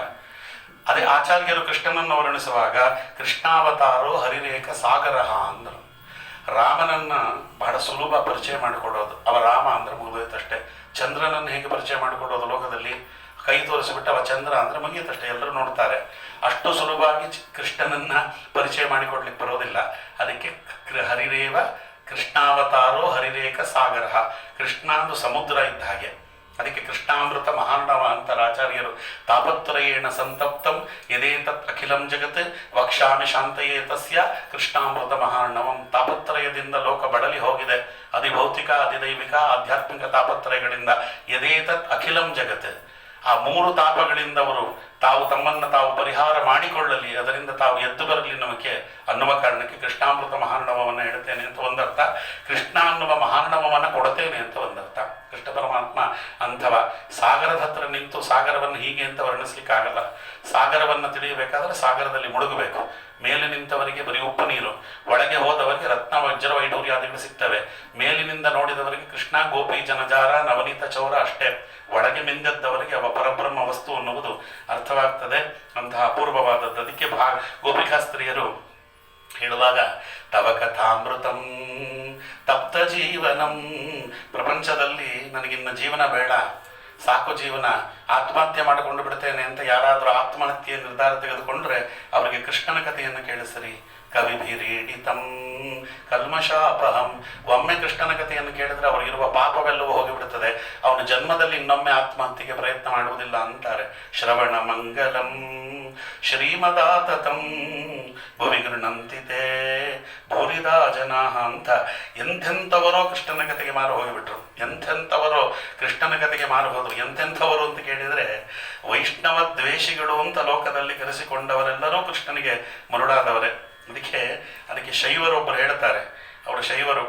ಅದೇ ಆಚಾರ್ಯರು ಕೃಷ್ಣನನ್ನು ವರ್ಣಿಸುವಾಗ ಕೃಷ್ಣಾವತಾರೋ ಹರಿರೇಖ ಸಾಗರ ಅಂದರು. ರಾಮನನ್ನ ಬಹಳ ಸುಲಭ ಪರಿಚಯ ಮಾಡಿಕೊಡೋದು, ಅವ ರಾಮ ಅಂದ್ರೆ ಮುಗಿದೋಯ್ತಷ್ಟೇ. ಚಂದ್ರನನ್ನು ಹೇಗೆ ಪರಿಚಯ ಮಾಡಿಕೊಡೋದು ಲೋಕದಲ್ಲಿ, ಕೈ ತೋರಿಸಿಬಿಟ್ಟು ಅವ ಚಂದ್ರ ಅಂದ್ರೆ ಮುಗಿಯುತ್ತಷ್ಟೇ, ಎಲ್ಲರೂ ನೋಡ್ತಾರೆ. ಅಷ್ಟು ಸುಲಭವಾಗಿ ಕೃಷ್ಣನನ್ನ ಪರಿಚಯ ಮಾಡಿಕೊಡ್ಲಿಕ್ಕೆ ಬರೋದಿಲ್ಲ. ಅದಕ್ಕೆ ಹರಿರೇವ ಕೃಷ್ಣಾವತಾರೋ ಹರಿರೇಖ ಸಾಗರ, ಕೃಷ್ಣ ಒಂದು ಸಮುದ್ರ ಇದ್ದ ಹಾಗೆ. ಅದಕ್ಕೆ ಕೃಷ್ಣಾಮೃತ ಮಹಾರ್ಣವ ಅಂತಾರೆ ಆಚಾರ್ಯರು. ತಾಪತ್ರಯೇಣ ಸಂತಪ್ತಂ ಯದೇತತ್ ಅಖಿಲಂ ಜಗತ್ ವಕ್ಷಾಮಿ ಶಾಂತಯೇ ತಸ್ಯ ಕೃಷ್ಣಾಮೃತ ಮಹಾರ್ಣವಂ. ತಾಪತ್ರಯದಿಂದ ಲೋಕ ಬಳಲಿ ಹೋಗಿದೆ, ಅಧಿಭೌತಿಕ, ಅಧಿದೈವಿಕ, ಆಧ್ಯಾತ್ಮಿಕ ತಾಪತ್ರಯಗಳಿಂದ. ಯದೇತತ್ ಅಖಿಲಂ ಜಗತ್, ಆ ಮೂರು ತಾಪಗಳಿಂದ ಅವರು ತಾವು ತಮ್ಮನ್ನು ತಾವು ಪರಿಹಾರ ಮಾಡಿಕೊಳ್ಳಲಿ, ಅದರಿಂದ ತಾವು ಎದ್ದು ಬರಲಿ ನಮಗೆ ಅನ್ನುವ ಕಾರಣಕ್ಕೆ ಕೃಷ್ಣಾಮೃತ ಮಹಾರ್ಣವವನ್ನು ಹೇಳ್ತೇನೆ ಅಂತ ಒಂದರ್ಥ. ಕೃಷ್ಣ ಅನ್ನುವ ಮಹಾರ್ಣವವನ್ನು ಕೊಡ್ತೇನೆ ಅಂತ ಒಂದರ್ಥ. ಕೃಷ್ಣ ಪರಮಾತ್ಮ ಅಂಥವ. ಸಾಗರದ ಹತ್ರ ನಿಂತು ಸಾಗರವನ್ನು ಹೀಗೆ ಅಂತ ವರ್ಣಿಸ್ಲಿಕ್ಕಾಗಲ್ಲ. ಸಾಗರವನ್ನು ತಿಳಿಯಬೇಕಾದ್ರೆ ಸಾಗರದಲ್ಲಿ ಮುಳುಗಬೇಕು. ಮೇಲೆ ನಿಂತವರಿಗೆ ಬರೀ ಉಪ್ಪು ನೀರು, ಒಳಗೆ ಹೋದವರಿಗೆ ರತ್ನ ವಜ್ರ ವೈಢೂರ್ಯಾದಿಗಳು ಸಿಗ್ತವೆ. ಮೇಲಿನಿಂದ ನೋಡಿದವರಿಗೆ ಕೃಷ್ಣ ಗೋಪಿ ಜನಜಾರ ನವನೀತ ಚೌರ ಅಷ್ಟೇ. ಒಳಗೆ ಮಿಂದದ್ದವರಿಗೆ ಅವ ಪರಬ್ರಹ್ಮ ವಸ್ತು ಅನ್ನುವುದು ಅರ್ಥವಾಗ್ತದೆ. ಅಂತಹ ಅಪೂರ್ವವಾದದ್ದು. ಅದಕ್ಕೆ ಗೋಪಿಕಾಸ್ತ್ರೀಯರು ಹೇಳುವಾಗ ತವ ಕಥಾಮೃತಂ ತಪ್ತ ಜೀವನಂ, ಪ್ರಪಂಚದಲ್ಲಿ ನನಗಿನ್ನ ಜೀವನ ಬೇಡ, ಸಾಕು ಜೀವನ, ಆತ್ಮಹತ್ಯೆ ಮಾಡಿಕೊಂಡು ಬಿಡ್ತೇನೆ ಅಂತ ಯಾರಾದರೂ ಆತ್ಮಹತ್ಯೆ ನಿರ್ಧಾರ ತೆಗೆದುಕೊಂಡ್ರೆ ಅವರಿಗೆ ಕೃಷ್ಣನ ಕಥೆಯನ್ನು ಕೇಳಿಸರಿ. ಕವಿಭಿರೀಡಿತಂ ಕಲ್ಮಶಾಪಹಂ. ಒಮ್ಮೆ ಕೃಷ್ಣನ ಕಥೆಯನ್ನು ಕೇಳಿದ್ರೆ ಅವರಿಗಿರುವ ಪಾಪವೆಲ್ಲವೂ ಹೋಗಿಬಿಡುತ್ತದೆ, ಅವನು ಜನ್ಮದಲ್ಲಿ ಇನ್ನೊಮ್ಮೆ ಆತ್ಮಹತ್ಯೆಗೆ ಪ್ರಯತ್ನ ಮಾಡುವುದಿಲ್ಲ ಅಂತಾರೆ. ಶ್ರವಣ ಮಂಗಲಂ ಶ್ರೀಮದಾತತಂ ಭುವಿ ಗೃಣಂತಿತೆ ಭೂರಿದಾ ಜನ ಅಂತ. ಎಂಥೆಂಥವರೋ ಕೃಷ್ಣನ ಕಥೆಗೆ ಮಾರು ಹೋಗಿಬಿಟ್ರು, ಎಂಥೆಂಥವರೋ ಕೃಷ್ಣನ ಕಥೆಗೆ ಮಾರು ಹೋದರು. ಎಂಥೆಂಥವರು ಅಂತ ಕೇಳಿದರೆ ವೈಷ್ಣವ ದ್ವೇಷಿಗಳು ಅಂತ ಲೋಕದಲ್ಲಿ ಕರೆಸಿಕೊಂಡವರೆಲ್ಲರೂ ಕೃಷ್ಣನಿಗೆ ಮರುಳಾದವರೇ. ಅದಕ್ಕೆ ಶೈವರೊಬ್ಬರು ಹೇಳ್ತಾರೆ, ಅವರು ಶೈವರು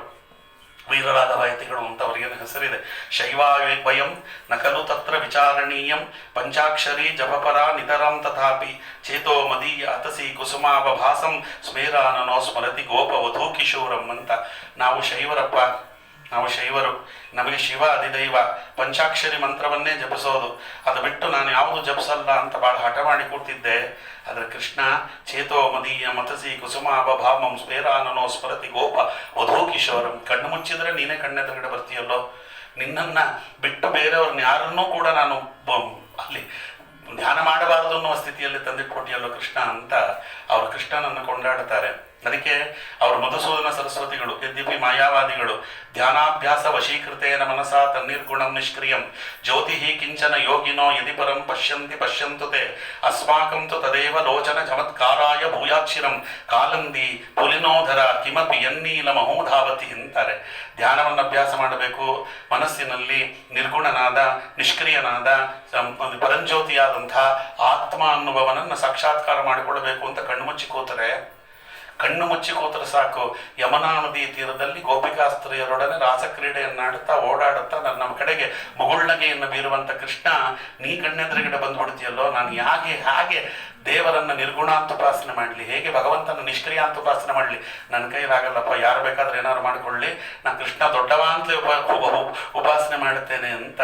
ವೀರರಾಘವಾಯಿತಿಗಳು ಅಂತ ಅವರಿಗೇನು ಹೆಸರಿದೆ. ಶೈವಾವಯಂ ನಕಲು ತತ್ರ ವಿಚಾರಣೀಯಂ ಪಂಚಾಕ್ಷರಿ ಜಪಪರ ನಿತರಾಂ ತಥಾಪಿ ಚೇತೋ ಮದೀಯ ಅತಸಿ ಕುಸುಮಾವಭಾಸಂ ಸ್ಮೇರಾನನೋ ಸ್ಮರತಿ ಗೋಪವಧೂ ಕಿಶೋರಂ ಅಂತ. ನಾವು ಶೈವರಪ್ಪ, ನಾವು ಶೈವರು, ನಮಗೆ ಶಿವ ಅಧಿದೈವ, ಪಂಚಾಕ್ಷರಿ ಮಂತ್ರವನ್ನೇ ಜಪಿಸೋದು, ಅದು ಬಿಟ್ಟು ನಾನು ಯಾವುದು ಜಪಿಸಲ್ಲ ಅಂತ ಭಾಳ ಹಠ ಮಾಡಿ ಕೂತಿದ್ದೆ. ಆದರೆ ಕೃಷ್ಣ ಚೇತೋ ಮದೀಯ ಮತಸಿ ಕುಸುಮಾವಭಾಮಂ ಸ್ಮೇರಾನನೋ ಸ್ಮರತಿ ಗೋಪ ವಧೂ ಕಿಶೋರಂ. ಕಣ್ಣು ಮುಚ್ಚಿದ್ರೆ ನೀನೇ ಕಣ್ಣೆದುರುಗಡೆ ಬರ್ತೀಯಲ್ಲೋ, ನಿನ್ನನ್ನು ಬಿಟ್ಟು ಬೇರೆಯವ್ರನ್ನ ಯಾರನ್ನೂ ಕೂಡ ನಾನು ಅಲ್ಲಿ ಧ್ಯಾನ ಮಾಡಬಾರದು ಅನ್ನುವ ಸ್ಥಿತಿಯಲ್ಲಿ ತಂದಿಟ್ಕೊಟ್ಟಿಯಲ್ಲೋ ಕೃಷ್ಣ ಅಂತ ಅವರು ಕೃಷ್ಣನನ್ನು ಕೊಂಡಾಡುತ್ತಾರೆ. ಅದಕ್ಕೆ ಅವರು ಮಧುಸೂದನ ಸರಸ್ವತಿಗಳು, ಯದ್ಯಪಿ ಮಾಯಾವಾದಿಗಳು, ಧ್ಯಾನಾಭ್ಯಾಸ ವಶೀಕೃತೇನ ಮನಸಾ ತನ್ನಿರ್ಗುಣಂ ನಿಷ್ಕ್ರಿಯಂ ಜ್ಯೋತಿ ಕಿಂಚನ ಯೋಗಿನೋ ಯದಿ ಪರಂ ಪಶ್ಯಂತಿ ಪಶ್ಯಂತು ತೇ ಅಸ್ಮಾಕಂ ತು ತದೇವ ಲೋಚನ ಚಮತ್ಕಾರಾಯ ಭೂಯಾಕ್ಷಿರಂ ಕಾಲಂದಿ ಪುಲಿನೋಧರ ಕಿಮಪಿ ಯನ್ನೀಲ ಮಹೋಧಾವತಿ ಅಂತಾರೆ. ಧ್ಯಾನವನ್ನು ಅಭ್ಯಾಸ ಮಾಡಬೇಕು, ಮನಸ್ಸಿನಲ್ಲಿ ನಿರ್ಗುಣನಾದ ನಿಷ್ಕ್ರಿಯನಾದ ಪರಂಜ್ಯೋತಿಯಾದಂಥ ಆತ್ಮ ಅನ್ನುವವನನ್ನು ಸಾಕ್ಷಾತ್ಕಾರ ಮಾಡಿಕೊಳ್ಳಬೇಕು ಅಂತ ಕಣ್ಣುಮುಚ್ಚಿ ಕೂತರೆ, ಕಣ್ಣು ಮುಚ್ಚಿ ಕೂತರೆ ಸಾಕು, ಯಮುನಾ ನದಿ ತೀರದಲ್ಲಿ ಗೋಪಿಕಾಸ್ತ್ರೀಯರೊಡನೆ ರಾಸಕ್ರೀಡೆಯನ್ನಾಡುತ್ತಾ ಓಡಾಡುತ್ತಾ ನಮ್ಮ ಕಡೆಗೆ ಮುಗುಳ್ನಗೆಯನ್ನು ಬೀರುವಂಥ ಕೃಷ್ಣ, ನೀ ಕಣ್ಣೆದುರುಗಡೆ ಬಂದ್ಬಿಡ್ತೀಯಲ್ಲೋ, ನಾನು ಹಾಗೆ ದೇವರನ್ನು ನಿರ್ಗುಣ ಅಂತ ಉಪಾಸನೆ ಮಾಡಲಿ, ಹೇಗೆ ಭಗವಂತನ ನಿಷ್ಕ್ರಿಯ ಅಂತ ಉಪಾಸನೆ ಮಾಡಲಿ, ನನ್ನ ಕೈಲಾಗಲ್ಲಪ್ಪ, ಯಾರು ಬೇಕಾದ್ರೆ ಏನಾದ್ರು ಮಾಡಿಕೊಳ್ಳಿ, ನಾನು ಕೃಷ್ಣ ದೊಡ್ಡವ ಅಂತಲೇ ಉಪಾಸನೆ ಮಾಡುತ್ತೇನೆ ಅಂತ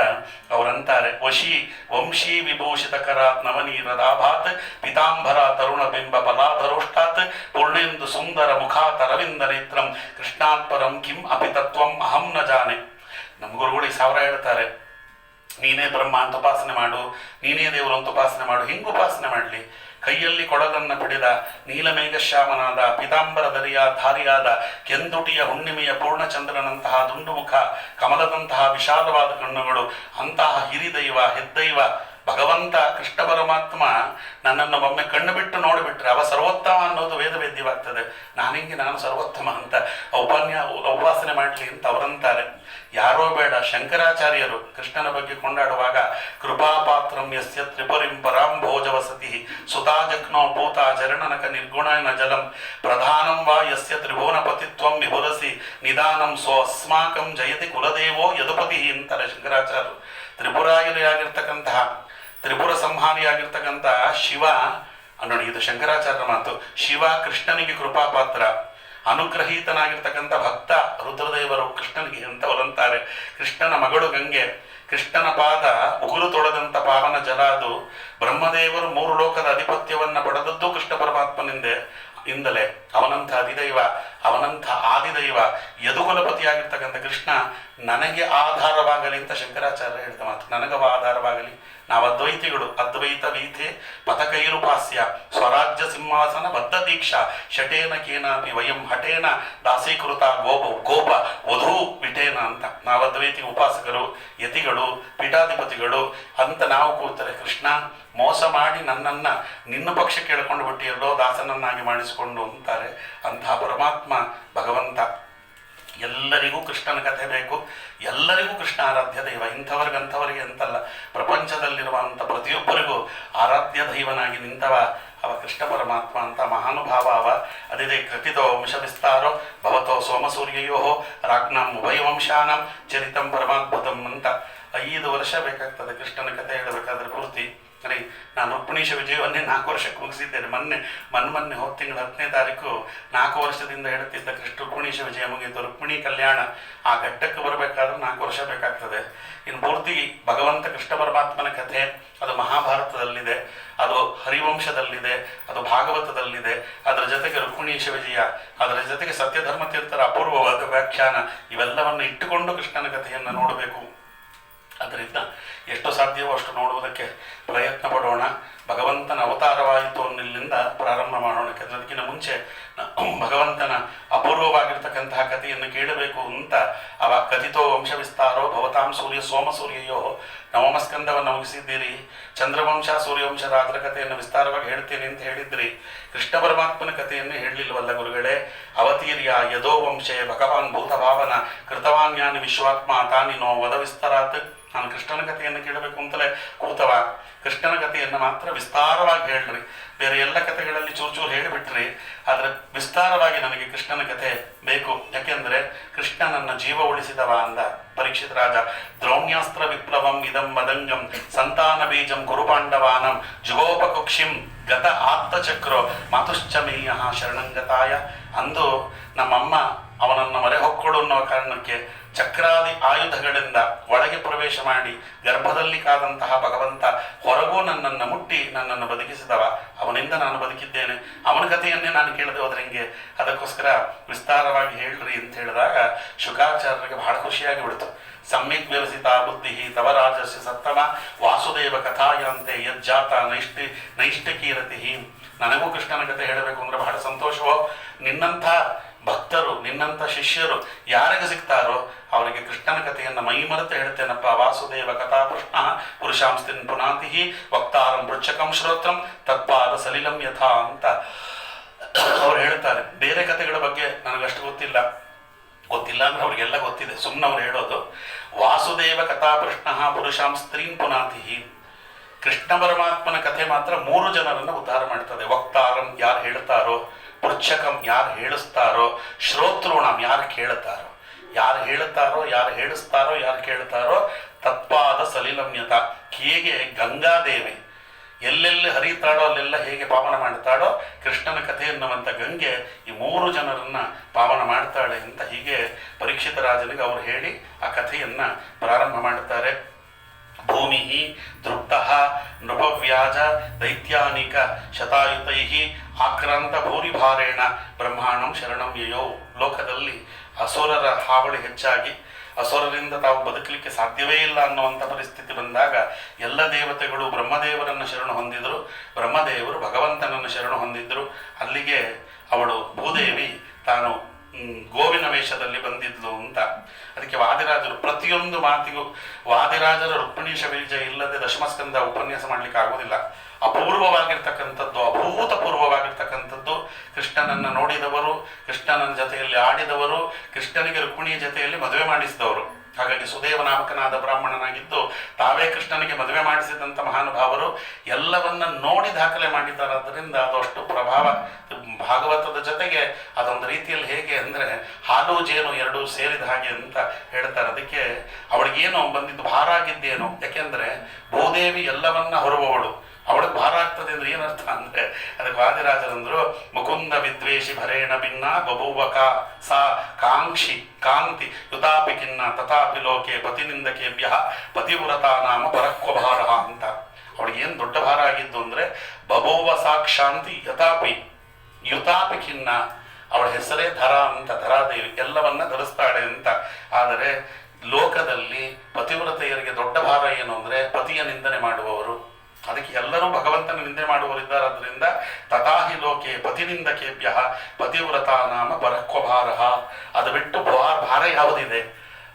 ಅವರಂತಾರೆ. ವಶಿ ವಂಶಿ ವಿಭೂಷಿತ ಕರಾತ್ ನವನೀರದಾಭಾತ್ ಪಿತಾಂಬರ ತರುಣ ಬಿಂಬ ಫಲಾಧರೋಷ್ಟಾತ್ ಪೂರ್ಣೇಂದು ಸುಂದರ ಮುಖಾತ್ ಅರವಿಂದ ನೇತ್ರಂ ಕೃಷ್ಣಾತ್ ಪರಂ ಕಿಂ ಅಪಿ ತತ್ವಂ ಅಹಂ ನ ಜಾನೆ. ನಮ್ಮ ಗುರುಗಳಿಗೆ 1000 ಹೇಳ್ತಾರೆ, ನೀನೇ ಬ್ರಹ್ಮ ಅಂತ ಉಪಾಸನೆ ಮಾಡು, ನೀನೇ ದೇವರು ಅಂತ ಉಪಾಸನೆ ಮಾಡು. ಹಿಂಗೆ ಉಪಾಸನೆ ಮಾಡಲಿ. ಕೈಯಲ್ಲಿ ಕೊಳಲನ್ನು ಬಿಡಿದ ನೀಲಮೇಘಶ್ಯಾಮನಾದ ಪಿತಾಂಬರ ಧಾರಿಯಾದ ಕೆಂದುಟಿಯ ಹುಣ್ಣಿಮೆಯ ಪೂರ್ಣಚಂದ್ರನಂತಹ ದುಂಡು ಮುಖ, ಕಮಲದಂತಹ ವಿಶಾಲವಾದ ಕಣ್ಣುಗಳು, ಅಂತಹ ಹಿರಿದೈವ ಹೆದ್ದೈವ ಭಗವಂತ ಕೃಷ್ಣ ಪರಮಾತ್ಮ ನನ್ನನ್ನು ಒಮ್ಮೆ ಕಣ್ಣು ಬಿಟ್ಟು ನೋಡಿಬಿಟ್ರೆ ಅವ ಸರ್ವೋತ್ತಮ ಅನ್ನೋದು ವೇದವೇದ್ಯವಾಗ್ತದೆ. ನಾನು ಸರ್ವೋತ್ತಮ ಅಂತ ಉಪಾಸನೆ ಮಾಡಲಿ ಅಂತ ಅವರಂತಾರೆ. ಯಾರೋ ಬೇಡ, ಶಂಕರಾಚಾರ್ಯರು ಕೃಷ್ಣನ ಬಗ್ಗೆ ಕೊಂಡಾಡುವಾಗ ಕೃಪಾಪಾತ್ರಂ ಯಸ್ಯ ತ್ರಿಪುರಿಂ ಪರಾಂ ಭೋಜವಸತಿ ಸುತಾಜಕ್ನೋ ಭೂತಾಚರಣನಕ ನಿರ್ಗುಣನ ಜಲಂ ಪ್ರಧಾನಂ ವಾ ಯಸ್ಯ ತ್ರಿಭುವನಪತಿತ್ವಂ ವಿಭುರಸಿ ನಿಧಾನಂ ಸೋ ಅಸ್ಮಾಕಂ ಜಯತಿ ಕುಲದೇವೋ ಯದುಪತಿ ಅಂತಾರೆ ಶಂಕರಾಚಾರ್ಯರು. ತ್ರಿಪುರ ಸಂಹಾರಿಯಾಗಿರ್ತಕ್ಕಂಥ ಶಿವ ನೋಡಿ, ಇದು ಶಂಕರಾಚಾರ್ಯರ ಮಾತು. ಶಿವ ಕೃಷ್ಣನಿಗೆ ಕೃಪಾಪಾತ್ರ, ಅನುಗ್ರಹೀತನಾಗಿರ್ತಕ್ಕಂಥ ಭಕ್ತ ರುದ್ರದೇವರು ಕೃಷ್ಣನಿಗೆ ಅಂತವರಂತಾರೆ. ಕೃಷ್ಣನ ಮಗಳು ಗಂಗೆ, ಕೃಷ್ಣನ ಪಾದ ಉಗುರು ತೊಳೆದಂಥ ಪಾವನ ಜಲ ಅದು. ಬ್ರಹ್ಮದೇವರು 3 ಲೋಕದ ಅಧಿಪತ್ಯವನ್ನು ಪಡೆದದ್ದು ಕೃಷ್ಣ ಪರಮಾತ್ಮನಿಂದಲೇ. ಅವನಂಥ ಅಧಿದೈವ, ಅವನಂಥ ಆದಿದೈವ, ಯದುಕುಲಪತಿಯಾಗಿರ್ತಕ್ಕಂಥ ಕೃಷ್ಣ ನನಗೆ ಆಧಾರವಾಗಲಿ ಅಂತ ಶಂಕರಾಚಾರ್ಯ ಹೇಳ್ತ ಮಾತು. ನನಗವ ಆಧಾರವಾಗಲಿ. ನಾವು ಅದ್ವೈತಿಗಳು, ಅದ್ವೈತ ವೀಥೆ ಪಥಕೈರುಪಾಸ್ಯ ಸ್ವರಾಜ್ಯ ಸಿಂಹಾಸನ ಬದ್ಧ ದೀಕ್ಷಾ ಶಟೇನ ಕೇನಾಪಿ ವಯಂ ಹಟೇನ ದಾಸೀಕೃತ ಗೋಪ ವಧೂ ವಿಟೇನ ಅಂತ. ನಾವು ಅದ್ವೈತಿ ಉಪಾಸಕರು, ಯತಿಗಳು, ಪೀಠಾಧಿಪತಿಗಳು ಅಂತ ನಾವು ಕೂತರೆ, ಕೃಷ್ಣ ಮೋಸ ಮಾಡಿ ನನ್ನನ್ನು ನಿನ್ನ ಪಕ್ಷ ಕೇಳ್ಕೊಂಡು ಬಿಟ್ಟಿಯಲ್ಲೋ, ದಾಸನನ್ನಾಗಿ ಮಾಡಿಸಿಕೊಂಡು ಅಂತಾರೆ. ಅಂತಹ ಪರಮಾತ್ಮ ಭಗವಂತ. ಎಲ್ಲರಿಗೂ ಕೃಷ್ಣನ ಕಥೆ ಬೇಕು, ಎಲ್ಲರಿಗೂ ಕೃಷ್ಣ ಆರಾಧ್ಯ ದೈವ. ಇಂಥವ್ರಿಗಂಥವರಿಗೆ ಅಂತಲ್ಲ, ಪ್ರಪಂಚದಲ್ಲಿರುವಂಥ ಪ್ರತಿಯೊಬ್ಬರಿಗೂ ಆರಾಧ್ಯ ದೈವನಾಗಿ ನಿಂತವ ಅವ ಕೃಷ್ಣ ಪರಮಾತ್ಮ ಅಂತ ಮಹಾನುಭಾವ ಅವ. ಅದೇ ಕೃತಿತೋ ವಂಶ ವಿಸ್ತಾರೋ ಭವತೋ ಸೋಮಸೂರ್ಯಯೋ ರಾಜ್ಞಾಂ ಉಭಯವಂಶಾನಾಂ ಚರಿತಂ ಪರಮಾದ್ಭುತಂ ಅಂತ. 5 ವರ್ಷ ಬೇಕಾಗ್ತದೆ ಕೃಷ್ಣನ ಕಥೆ ಹೇಳಬೇಕಾದ್ರೆ ಪೂರ್ತಿ. ಸರಿ, ನಾನು ರುಕ್ಮಿಣೀಶ ವಿಜಯವನ್ನೇ 4 ವರ್ಷಕ್ಕೆ ಮುಗಿಸಿದ್ದೇನೆ. ಮೊನ್ನೆ ಹೋದ ತಿಂಗಳ 10ನೇ ತಾರೀಕು 4 ವರ್ಷದಿಂದ ಹೇಳುತ್ತಿದ್ದ ರುಕ್ಮಿಣೀಶ ವಿಜಯ ಮುಗಿಯಿತು. ರುಕ್ಮಿಣಿ ಕಲ್ಯಾಣ ಆ ಘಟ್ಟಕ್ಕೆ ಬರಬೇಕಾದ್ರೆ 4 ವರ್ಷ ಬೇಕಾಗ್ತದೆ. ಇನ್ನು ಪೂರ್ತಿ ಭಗವಂತ ಕೃಷ್ಣ ಪರಮಾತ್ಮನ ಕಥೆ ಅದು ಮಹಾಭಾರತದಲ್ಲಿದೆ, ಅದು ಹರಿವಂಶದಲ್ಲಿದೆ, ಅದು ಭಾಗವತದಲ್ಲಿದೆ. ಅದರ ಜೊತೆಗೆ ರುಕ್ಮಿಣೀಶ ವಿಜಯ, ಅದರ ಜೊತೆಗೆ ಸತ್ಯಧರ್ಮ ತೀರ್ಥರ ಅಪೂರ್ವವಾದ ವ್ಯಾಖ್ಯಾನ, ಇವೆಲ್ಲವನ್ನು ಇಟ್ಟುಕೊಂಡು ಕೃಷ್ಣನ ಕಥೆಯನ್ನು ನೋಡಬೇಕು. ಅದರಿಂದ ಎಷ್ಟೋ ಎಷ್ಟು ಸಾಧ್ಯವೋ ಅಷ್ಟು ನೋಡುವುದಕ್ಕೆ ಪ್ರಯತ್ನ ಪಡೋಣ. ಭಗವಂತನ ಅವತಾರವಾಯಿತು ಅನ್ನಿಲ್ಲಿಂದ ಪ್ರಾರಂಭ ಮಾಡೋಣ. ಅದಕ್ಕಿಂತ ಮುಂಚೆ ಭಗವಂತನ ಅಪೂರ್ವವಾಗಿರ್ತಕ್ಕಂತಹ ಕಥೆಯನ್ನು ಕೇಳಬೇಕು ಅಂತ ಅವ ಕಥಿತೋ ವಂಶ ವಿಸ್ತಾರೋ ಭವತಾಂ ಸೂರ್ಯ ಸೋಮ ಸೂರ್ಯಯೋ ನವಮಸ್ಕಂದವನ್ನು ಮುಗಿಸಿದ್ದೀರಿ. ಚಂದ್ರವಂಶ ಸೂರ್ಯವಂಶ ರಾಜರ ಕಥೆಯನ್ನು ವಿಸ್ತಾರವಾಗಿ ಹೇಳ್ತೇನೆ ಅಂತ ಹೇಳಿದ್ರಿ. ಕೃಷ್ಣ ಪರಮಾತ್ಮನ ಕಥೆಯನ್ನು ಹೇಳಲಿಲ್ವಲ್ಲ ಗುರುಗಳೇ? ಅವತೀರ್ಯ ಯದೋ ವಂಶೇ ಭಗವಾನ್ ಭೂತಭಾವನ ಕೃತವಾನ್ಯಾನಿ ವಿಶ್ವಾತ್ಮ ತಾನಿನೋ ವದ ವಿಸ್ತರಾತ್. ನಾನು ಕೃಷ್ಣನ ಕಥೆಯನ್ನು ಕೇಳಬೇಕು ಅಂತಲೇ ಕೂತವ. ಕೃಷ್ಣನ ಕಥೆಯನ್ನು ಮಾತ್ರ ವಿಸ್ತಾರವಾಗಿ ಹೇಳ್ರಿ. ಬೇರೆ ಎಲ್ಲ ಕಥೆಗಳಲ್ಲಿ ಚೂರು ಹೇಳಿಬಿಟ್ರಿ, ಆದರೆ ವಿಸ್ತಾರವಾಗಿ ನನಗೆ ಕೃಷ್ಣನ ಕಥೆ ಬೇಕು. ಯಾಕೆಂದರೆ ಕೃಷ್ಣ ನನ್ನ ಜೀವ ಉಳಿಸಿದವ ಅಂದ ಪರೀಕ್ಷಿತ ರಾಜ. ದ್ರೌಣ್ಯಾಸ್ತ್ರ ವಿಪ್ಲವಂ ಇದಂ ಮದಂಗಂ ಸಂತಾನ ಬೀಜಂ ಕುರುಪಾಂಡವಾನಂ ಜುಗೋಪಕುಕ್ಷಿಂ ಗತ ಆತ್ತಚಕ್ರೋ ಮಾತುಶ್ಚಮೇಯ ಶರಣಂಗತಾಯ. ಅಂದು ನಮ್ಮಮ್ಮ ಅವನನ್ನು ಮರೆ ಹೊಕ್ಕೊಡು ಅನ್ನೋ ಕಾರಣಕ್ಕೆ ಚಕ್ರಾದಿ ಆಯುಧಗಳಿಂದ ಒಳಗೆ ಪ್ರವೇಶ ಮಾಡಿ ಗರ್ಭದಲ್ಲಿ ಕಾದಂತಹ ಭಗವಂತ ಹೊರಗೂ ನನ್ನನ್ನು ಮುಟ್ಟಿ ನನ್ನನ್ನು ಬದುಕಿಸಿದವ. ಅವನಿಂದ ನಾನು ಬದುಕಿದ್ದೇನೆ. ಅವನ ಕಥೆಯನ್ನೇ ನಾನು ಕೇಳದೆ ಹೋದ್ರೆ ಹೆಂಗೆ? ಅದಕ್ಕೋಸ್ಕರ ವಿಸ್ತಾರವಾಗಿ ಹೇಳ್ರಿ ಅಂತ ಹೇಳಿದಾಗ ಶುಕಾಚಾರ್ಯರಿಗೆ ಬಹಳ ಖುಷಿಯಾಗಿ ಬಿಡ್ತು. ಸಮ್ಯಕ್ ವ್ಯವಸಿತ ಬುದ್ಧಿ ತವ ರಾಜಸ್ಯ ಸತ್ತಮ ವಾಸುದೇವ ಕಥಾಯಾಂತೆ ಯಜ್ಜಾತ ನೈಷ್ಠಕೀರತಿ. ನನಗೂ ಕೃಷ್ಣನ ಕಥೆ ಹೇಳಬೇಕು ಅಂದ್ರೆ ಬಹಳ ಸಂತೋಷವೋ. ನಿನ್ನಂಥ ಭಕ್ತರು, ನಿನ್ನಂಥ ಶಿಷ್ಯರು ಯಾರಿಗೆ ಸಿಗ್ತಾರೋ ಅವರಿಗೆ ಕೃಷ್ಣನ ಕಥೆಯನ್ನು ಮೈಮರೆತು ಹೇಳ್ತೇನಪ್ಪ. ವಾಸುದೇವ ಕಥಾ ಕೃಷ್ಣ ಪುರುಷಾಂಸ್ತಿನ್ ಪುನಾತಿ ವಕ್ತಾರಂ ಪೃಚ್ಛಕಂ ಶ್ರೋತ್ರಂ ತತ್ಪಾದ ಸಲಿಲಂ ಯಥಾ ಅಂತ ಅವ್ರು ಹೇಳ್ತಾರೆ. ಬೇರೆ ಕಥೆಗಳ ಬಗ್ಗೆ ನನಗಷ್ಟು ಗೊತ್ತಿಲ್ಲ ಅಂದ್ರೆ ಅವ್ರಿಗೆಲ್ಲ ಗೊತ್ತಿದೆ, ಸುಮ್ಮನೆ ಅವ್ರು ಹೇಳೋದು. ವಾಸುದೇವ ಕಥಾ ಕೃಷ್ಣ ಪುರುಷಾಂ ಸ್ತ್ರೀನ್ ಪುನಾತಿ. ಕೃಷ್ಣ ಪರಮಾತ್ಮನ ಕಥೆ ಮಾತ್ರ 3 ಜನರನ್ನು ಉದ್ಧಾರ ಮಾಡ್ತದೆ. ವಕ್ತಾರಂ ಯಾರು ಹೇಳ್ತಾರೋ, ಪೃಚ್ಛಕಂ ಯಾರು ಹೇಳಿಸ್ತಾರೋ, ಶ್ರೋತೃಣಂ ಯಾರು ಕೇಳುತ್ತಾರೋ. ಯಾರು ಹೇಳುತ್ತಾರೋ, ಯಾರು ಹೇಳಿಸ್ತಾರೋ, ಯಾರು ಕೇಳ್ತಾರೋ ತತ್ಪಾದ ಸಲಿಲಮ್ಯತ. ಹೇಗೆ ಗಂಗಾದೇವಿ ಎಲ್ಲೆಲ್ಲಿ ಹರಿತಾಳೋ ಅಲ್ಲೆಲ್ಲ ಹೇಗೆ ಪಾವನ ಮಾಡ್ತಾಳೋ ಕೃಷ್ಣನ ಕಥೆ ಎನ್ನುವಂಥ ಗಂಗೆ ಈ 3 ಜನರನ್ನ ಪಾವನ ಮಾಡ್ತಾಳೆ ಅಂತ ಹೀಗೆ ಪರೀಕ್ಷಿತ ರಾಜನಿಗೆ ಅವರು ಹೇಳಿ ಆ ಕಥೆಯನ್ನ ಪ್ರಾರಂಭ ಮಾಡುತ್ತಾರೆ. ಭೂಮಿ ದೃಪ್ತ ನೃಪವ್ಯಾಜ ದೈತ್ಯಾನಿಕ ಶತಾಯುತೈ ಆಕ್ರಾಂತ ಭೂರಿಭಾರೇಣ ಬ್ರಹ್ಮಾಂಡಂ ಶರಣಂ ಯಯೋ. ಲೋಕದಲ್ಲಿ ಅಸುರರ ಹಾವಳಿ ಹೆಚ್ಚಾಗಿ ಅಸುರರಿಂದ ತಾವು ಬದುಕಲಿಕ್ಕೆ ಸಾಧ್ಯವೇ ಇಲ್ಲ ಅನ್ನುವಂಥ ಪರಿಸ್ಥಿತಿ ಬಂದಾಗ ಎಲ್ಲ ದೇವತೆಗಳು ಬ್ರಹ್ಮದೇವರನ್ನು ಶರಣು ಹೊಂದಿದರು. ಬ್ರಹ್ಮದೇವರು ಭಗವಂತನನ್ನು ಶರಣು ಹೊಂದಿದ್ರು. ಅಲ್ಲಿಗೆ ಅವಳು ಭೂದೇವಿ ತಾನು ಗೋವಿನ ವೇಷದಲ್ಲಿ ಬಂದಿದ್ಲು ಅಂತ. ಅದಕ್ಕೆ ವಾದಿರಾಜರು ಪ್ರತಿಯೊಂದು ಮಾತಿಗೂ ವಾದಿರಾಜರ ರುಕ್ಮಿಣೀಶ ಬೀಜ ಇಲ್ಲದೆ ದಶಮಸ್ಕಂದ ಉಪನ್ಯಾಸ ಮಾಡಲಿಕ್ಕೆ ಆಗೋದಿಲ್ಲ. ಅಪೂರ್ವವಾಗಿರ್ತಕ್ಕಂಥದ್ದು, ಅಭೂತಪೂರ್ವವಾಗಿರ್ತಕ್ಕಂಥದ್ದು. ಕೃಷ್ಣನನ್ನು ನೋಡಿದವರು, ಕೃಷ್ಣನ ಜೊತೆಯಲ್ಲಿ ಆಡಿದವರು, ಕೃಷ್ಣನಿಗೆ ರುಕ್ಮಿಣಿಯ ಜೊತೆಯಲ್ಲಿ ಮದುವೆ ಮಾಡಿಸಿದವರು. ಹಾಗಾಗಿ ಸುದೇವ ನಾಮಕನಾದ ಬ್ರಾಹ್ಮಣನಾಗಿದ್ದು ತಾವೇ ಕೃಷ್ಣನಿಗೆ ಮದುವೆ ಮಾಡಿಸಿದಂಥ ಮಹಾನುಭಾವರು ಎಲ್ಲವನ್ನ ನೋಡಿ ದಾಖಲೆ ಮಾಡಿದ್ದಾರೆ. ಆದ್ದರಿಂದ ಅದು ಅಷ್ಟು ಪ್ರಭಾವ ಭಾಗವತದ ಜೊತೆಗೆ ಅದೊಂದು ರೀತಿಯಲ್ಲಿ ಹೇಗೆ ಅಂದರೆ ಹಾಲು ಜೇನು ಎರಡೂ ಸೇರಿದ ಹಾಗೆ ಅಂತ ಹೇಳ್ತಾರೆ. ಅದಕ್ಕೆ ಅವಳಿಗೇನು ಬಂದಿದ್ದು ಭಾರ ಆಗಿದ್ದೇನು? ಯಾಕೆಂದ್ರೆ ಭೂದೇವಿ ಎಲ್ಲವನ್ನ ಹೊರುವವಳು, ಅವಳಿಗೆ ಭಾರ ಆಗ್ತದೆ ಅಂದ್ರೆ ಏನರ್ಥ ಅಂದ್ರೆ ಅದಕ್ಕೆ ವಾದಿರಾಜರಂದ್ರು ಮುಕುಂದ ವಿದ್ವೇಷಿ ಭರೇಣ ಭಿನ್ನ ಬಭೂವಕ ಸಾ ಕಾಂಕ್ಷಿ ಕಾಂತಿ ಯುತಾಪಿ ಖಿನ್ನ ತಥಾಪಿ ಲೋಕೆ ಪತಿನಿಂದಕೇಭ್ಯ ಪತಿವ್ರತ ನಾಮ ಪರಕ್ವಭಾರ ಅಂತ. ಅವಳಿಗೆ ಏನು ದೊಡ್ಡ ಭಾರ ಆಗಿದ್ದು ಅಂದ್ರೆ ಬಭೂವ ಸಾಕ್ಷಾಂತಿ ಯಥಾಪಿ ಯುತಾಪಿ ಖಿನ್ನ. ಅವಳ ಹೆಸರೇ ಧರ ಅಂತ, ಧರಾದೇವಿ ಎಲ್ಲವನ್ನ ಧರಿಸ್ತಾಳೆ ಅಂತ. ಆದರೆ ಲೋಕದಲ್ಲಿ ಪತಿವ್ರತೆಯರಿಗೆ ದೊಡ್ಡ ಭಾರ ಏನು ಅಂದ್ರೆ ಪತಿಯ ನಿಂದನೆ ಮಾಡುವವರು. ಅದಕ್ಕೆ ಎಲ್ಲರೂ ಭಗವಂತನ ನಿಂದೆ ಮಾಡುವವರಿದ್ದಾರೆ. ಆದ್ದರಿಂದ ತಥಾಹಿ ಲೋಕೆ ಪತಿನಿಂದಕೇಭ್ಯ ಪತಿವ್ರತ ನಾಮ ಪರಕ್ವಭಾರ. ಅದು ಬಿಟ್ಟು ಭಾರ ಯಾವುದಿದೆ?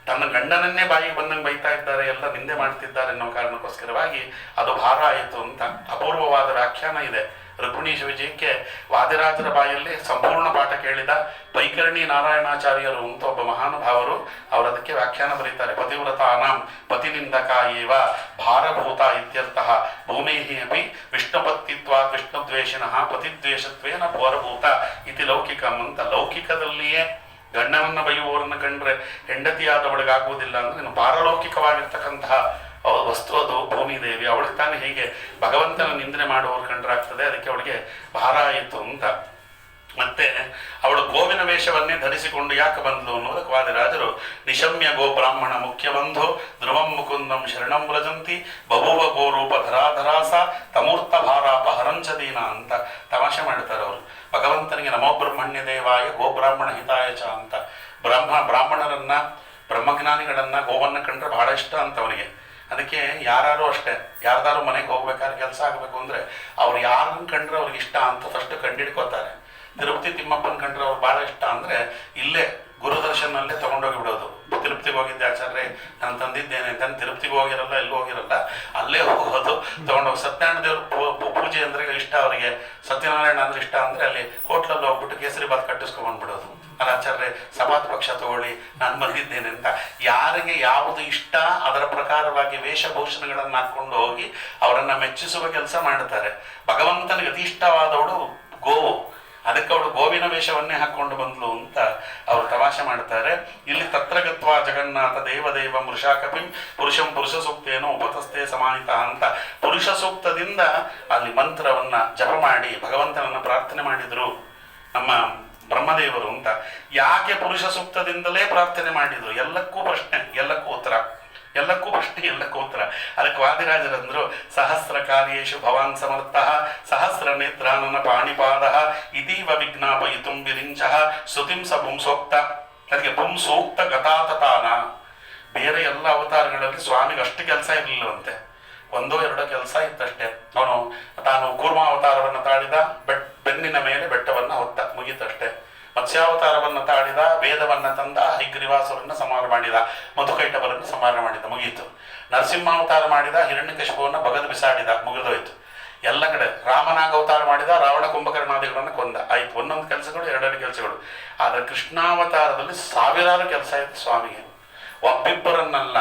ತನ್ನ ಗಂಡನನ್ನೇ ಬಾಯಿಗೆ ಬಂದಂಗೆ ಬೈತಾ ಇದ್ದಾರೆ, ಎಲ್ಲ ನಿಂದೆ ಮಾಡ್ತಿದ್ದಾರೆ ಅನ್ನೋ ಕಾರಣಕ್ಕೋಸ್ಕರವಾಗಿ ಅದು ಭಾರ ಆಯಿತು ಅಂತ ಅಪೂರ್ವವಾದ ವ್ಯಾಖ್ಯಾನ ಇದೆ. ರುಕ್ಮಿಣೀಶ ವಿಜಯಕ್ಕೆ ವಾದಿರಾಜರ ಬಾಯಲ್ಲಿ ಸಂಪೂರ್ಣ ಪಾಠ ಕೇಳಿದ ಪೈಕರ್ಣಿ ನಾರಾಯಣಾಚಾರ್ಯರು ಅಂತ ಒಬ್ಬ ಮಹಾನುಭಾವರು ಅವರು ಅದಕ್ಕೆ ವ್ಯಾಖ್ಯಾನ ಬರೀತಾರೆ. ಪತಿವ್ರತಾನಾಂ ಪತಿನಿಂದಕ ಏವ ಭಾರಭೂತ ಇತ್ಯರ್ಥಃ ಭೂಮೇಹಿ ಅಪಿ ವಿಷ್ಣುಪತ್ತಿತ್ವಾತ್ ವಿಷ್ಣುದ್ವೇಷಿನಃ ಪತಿದ್ವೇಷತ್ವೇನ ಭಾರಭೂತ ಇತಿ ಲೌಕಿಕಂ ಅಂತ. ಲೌಕಿಕದಲ್ಲಿಯೇ ಗಂಡನನ್ನ ಬೈಯುವವರನ್ನ ಕಂಡ್ರೆ ಹೆಂಡತಿಯಾದವಳಿಗಾಗುವುದಿಲ್ಲ ಅಂದ್ರೆ ಇನ್ನು ಪಾರಲೌಕಿಕವಾಗಿರ್ತಕ್ಕಂತಹ ವಸ್ತು ಅದು ಭೂಮಿದೇವಿ. ಅವಳಿಗೆ ತಾನೇ ಹೀಗೆ ಭಗವಂತನ ನಿಂದನೆ ಮಾಡುವವರು ಕಂಡ್ರಾಗ್ತದೆ. ಅದಕ್ಕೆ ಅವಳಿಗೆ ಭಾರ ಆಯಿತು ಅಂತ. ಮತ್ತೆ ಅವಳು ಗೋವಿನ ವೇಷವನ್ನೇ ಧರಿಸಿಕೊಂಡು ಯಾಕೆ ಬಂದ್ಲು ಅನ್ನೋದಕ್ಕೆ ವಾದಿರಾಜರು ನಿಶಮ್ಯ ಗೋ ಬ್ರಾಹ್ಮಣ ಮುಖ್ಯ ಬಂಧು ಧ್ರುವಂ ಮುಕುಂದಂ ಶರಣಂ ವ್ರಜಂತಿ ಬಭುವ ಗೋರೂಪ ಧರಾಧರಾಸ ತಮೂರ್ತ ಭಾರಾಪಹರಂಚದೀನ ಅಂತ ತಮಾಷೆ ಮಾಡ್ತಾರೆ ಅವರು. ಭಗವಂತನಿಗೆ ನಮೋ ಬ್ರಹ್ಮಣ್ಯ ದೇವಾಯ ಗೋಬ್ರಾಹ್ಮಣ ಹಿತಾಯ ಚ ಅಂತ. ಬ್ರಾಹ್ಮಣರನ್ನ ಬ್ರಹ್ಮಜ್ಞಾನಿಗಳನ್ನ ಗೋವನ್ನ ಕಂಡ್ರೆ ಬಹಳ ಇಷ್ಟ ಅಂತ ಅವನಿಗೆ. ಅದಕ್ಕೆ ಯಾರು ಅಷ್ಟೇ, ಯಾರ್ದಾರು ಮನೆಗೆ ಹೋಗ್ಬೇಕಾದ್ರೆ ಕೆಲಸ ಆಗಬೇಕು ಅಂದರೆ ಅವ್ರು ಯಾರನ್ನ ಕಂಡ್ರೆ ಅವ್ರಿಗೆ ಇಷ್ಟ ಅಂತ ಫಸ್ಟ್ ಕಂಡಿಡ್ಕೋತಾರೆ. ತಿರುಪತಿ ತಿಮ್ಮಪ್ಪನ ಕಂಡ್ರೆ ಅವ್ರು ಭಾಳ ಇಷ್ಟ ಅಂದರೆ ಇಲ್ಲೇ ಗುರುದರ್ಶನಲ್ಲೇ ತೊಗೊಂಡೋಗಿ ಬಿಡೋದು. ತಿರುಪತಿಗೆ ಹೋಗಿದ್ದೆ ಆಚಾರ್ಯ ನಾನು ತಂದಿದ್ದೇನೆ ಅಂತ ತಿರುಪತಿಗೆ ಹೋಗಿರಲ್ಲ, ಎಲ್ಲೂ ಹೋಗಿರಲ್ಲ, ಅಲ್ಲೇ ಹೋಗೋದು ತೊಗೊಂಡೋಗಿ. ಸತ್ಯನಾರಾಯಣ ದೇವ್ರ ಪೂಜೆ ಅಂದರೆ ಇಷ್ಟ ಅವರಿಗೆ, ಸತ್ಯನಾರಾಯಣ ಅಂದ್ರೆ ಇಷ್ಟ ಅಂದರೆ ಅಲ್ಲಿ ಹೋಟ್ಲಲ್ಲಿ ಹೋಗ್ಬಿಟ್ಟು ಕೇಸರಿ ಬಾತ್ ಕಟ್ಟಿಸ್ಕೊಂಡ್ಬಿಡೋದು. ಅಲ್ಲಿ ಆಚಾರ್ಯ ಸಭಾತ್ ಪಕ್ಷ ತಗೊಳ್ಳಿ ನಾನು ಬಂದಿದ್ದೇನೆ ಅಂತ. ಯಾರಿಗೆ ಯಾವುದು ಇಷ್ಟ ಅದರ ಪ್ರಕಾರವಾಗಿ ವೇಷಭೂಷಣಗಳನ್ನು ಹಾಕ್ಕೊಂಡು ಹೋಗಿ ಅವರನ್ನು ಮೆಚ್ಚಿಸುವ ಕೆಲಸ ಮಾಡುತ್ತಾರೆ. ಭಗವಂತನಿಗೆ ಅತಿ ಇಷ್ಟವಾದವಳು ಗೋವು, ಅದಕ್ಕೆ ಅವಳು ಗೋವಿನ ವೇಷವನ್ನೇ ಹಾಕ್ಕೊಂಡು ಬಂದ್ಲು ಅಂತ ಅವರು ತಮಾಷೆ ಮಾಡ್ತಾರೆ. ಇಲ್ಲಿ ತತ್ರಗತ್ವ ಜಗನ್ನಾಥ ದೇವದೇವ ಮೃಷಾಕಪಿಂ ಪುರುಷಂ ಪುರುಷ ಸೂಕ್ತೇನೋ ಉಪತಸ್ಥೆ ಸಮಾಹಿತ ಅಂತ ಪುರುಷ ಸೂಕ್ತದಿಂದ ಅಲ್ಲಿ ಮಂತ್ರವನ್ನ ಜಪ ಮಾಡಿ ಭಗವಂತನನ್ನು ಪ್ರಾರ್ಥನೆ ಮಾಡಿದರು ನಮ್ಮ ಬ್ರಹ್ಮದೇವರು ಅಂತ. ಯಾಕೆ ಪುರುಷ ಸೂಕ್ತದಿಂದಲೇ ಪ್ರಾರ್ಥನೆ ಮಾಡಿದ್ರು? ಎಲ್ಲಕ್ಕೂ ಪ್ರಶ್ನೆ, ಎಲ್ಲಕ್ಕೂ ಉತ್ತರ, ಎಲ್ಲಕ್ಕೂ ಪ್ರಶ್ನೆ, ಎಲ್ಲಕ್ಕೂ ಉತ್ತರ. ಅದಕ್ಕೆ ವಾದಿರಾಜರಂದ್ರು ಸಹಸ್ರ ಕಾರ್ಯೇಶು ಭವಾನ್ ಸಮರ್ಥ ಸಹಸ್ರ ನೇತ್ರಾನನ ಪಾಣಿಪಾದ ಇದೀವ ವಿಜ್ಞಾಪಯಿತುಂ ವಿರಿಂಚಃ ಸ್ತುತಿಂ ಸ ಪುಂಸೋಕ್ತ. ಅದಕ್ಕೆ ಪುಂಸೋಕ್ತ ಗತಾತತಾನ. ಬೇರೆ ಎಲ್ಲ ಅವತಾರಗಳಲ್ಲಿ ಸ್ವಾಮಿಗೆ ಅಷ್ಟು ಕೆಲಸ ಇರಲಿಲ್ಲವಂತೆ, ಒಂದೋ ಎರಡೋ ಕೆಲಸ ಇತ್ತಷ್ಟೇ. ಅವನು ತಾನು ಕೂರ್ಮ ಅವತಾರವನ್ನು ತಾಳಿದ, ಬೆನ್ನಿನ ಮೇಲೆ ಬೆಟ್ಟವನ್ನು ಹೊತ್ತ, ಮುಗೀತಷ್ಟೇ. ಮತ್ಸ್ಯಾವತಾರವನ್ನು ತಾಳಿದ, ವೇದವನ್ನು ತಂದ, ಹೈಗ್ರೀವಾಸುರನ್ನು ಸಂಹಾರ ಮಾಡಿದ, ಮಧುಕೈಟವರನ್ನು ಸಂಹಾರ ಮಾಡಿದ, ಮುಗೀತು. ನರಸಿಂಹಾವತಾರ ಮಾಡಿದ, ಹಿರಣ್ಯಕಶಿಪುವನ್ನು ಬಗದು ಬಿಸಾಡಿದ, ಮುಗಿದೋಯ್ತು. ಎಲ್ಲ ಕಡೆ ರಾಮನಾಗ ಅವತಾರ ಮಾಡಿದ, ರಾವಣ ಕುಂಭಕರ್ಣಾದಿಗಳನ್ನು ಕೊಂದ, ಆಯ್ತು. ಒಂದೊಂದು ಕೆಲಸಗಳು, ಎರಡೆರಡು ಕೆಲಸಗಳು. ಆದರೆ ಕೃಷ್ಣಾವತಾರದಲ್ಲಿ ಸಾವಿರಾರು ಕೆಲಸ ಇತ್ತು ಸ್ವಾಮಿಗೆ. ಒಬ್ಬಿಬ್ಬರನ್ನಲ್ಲ,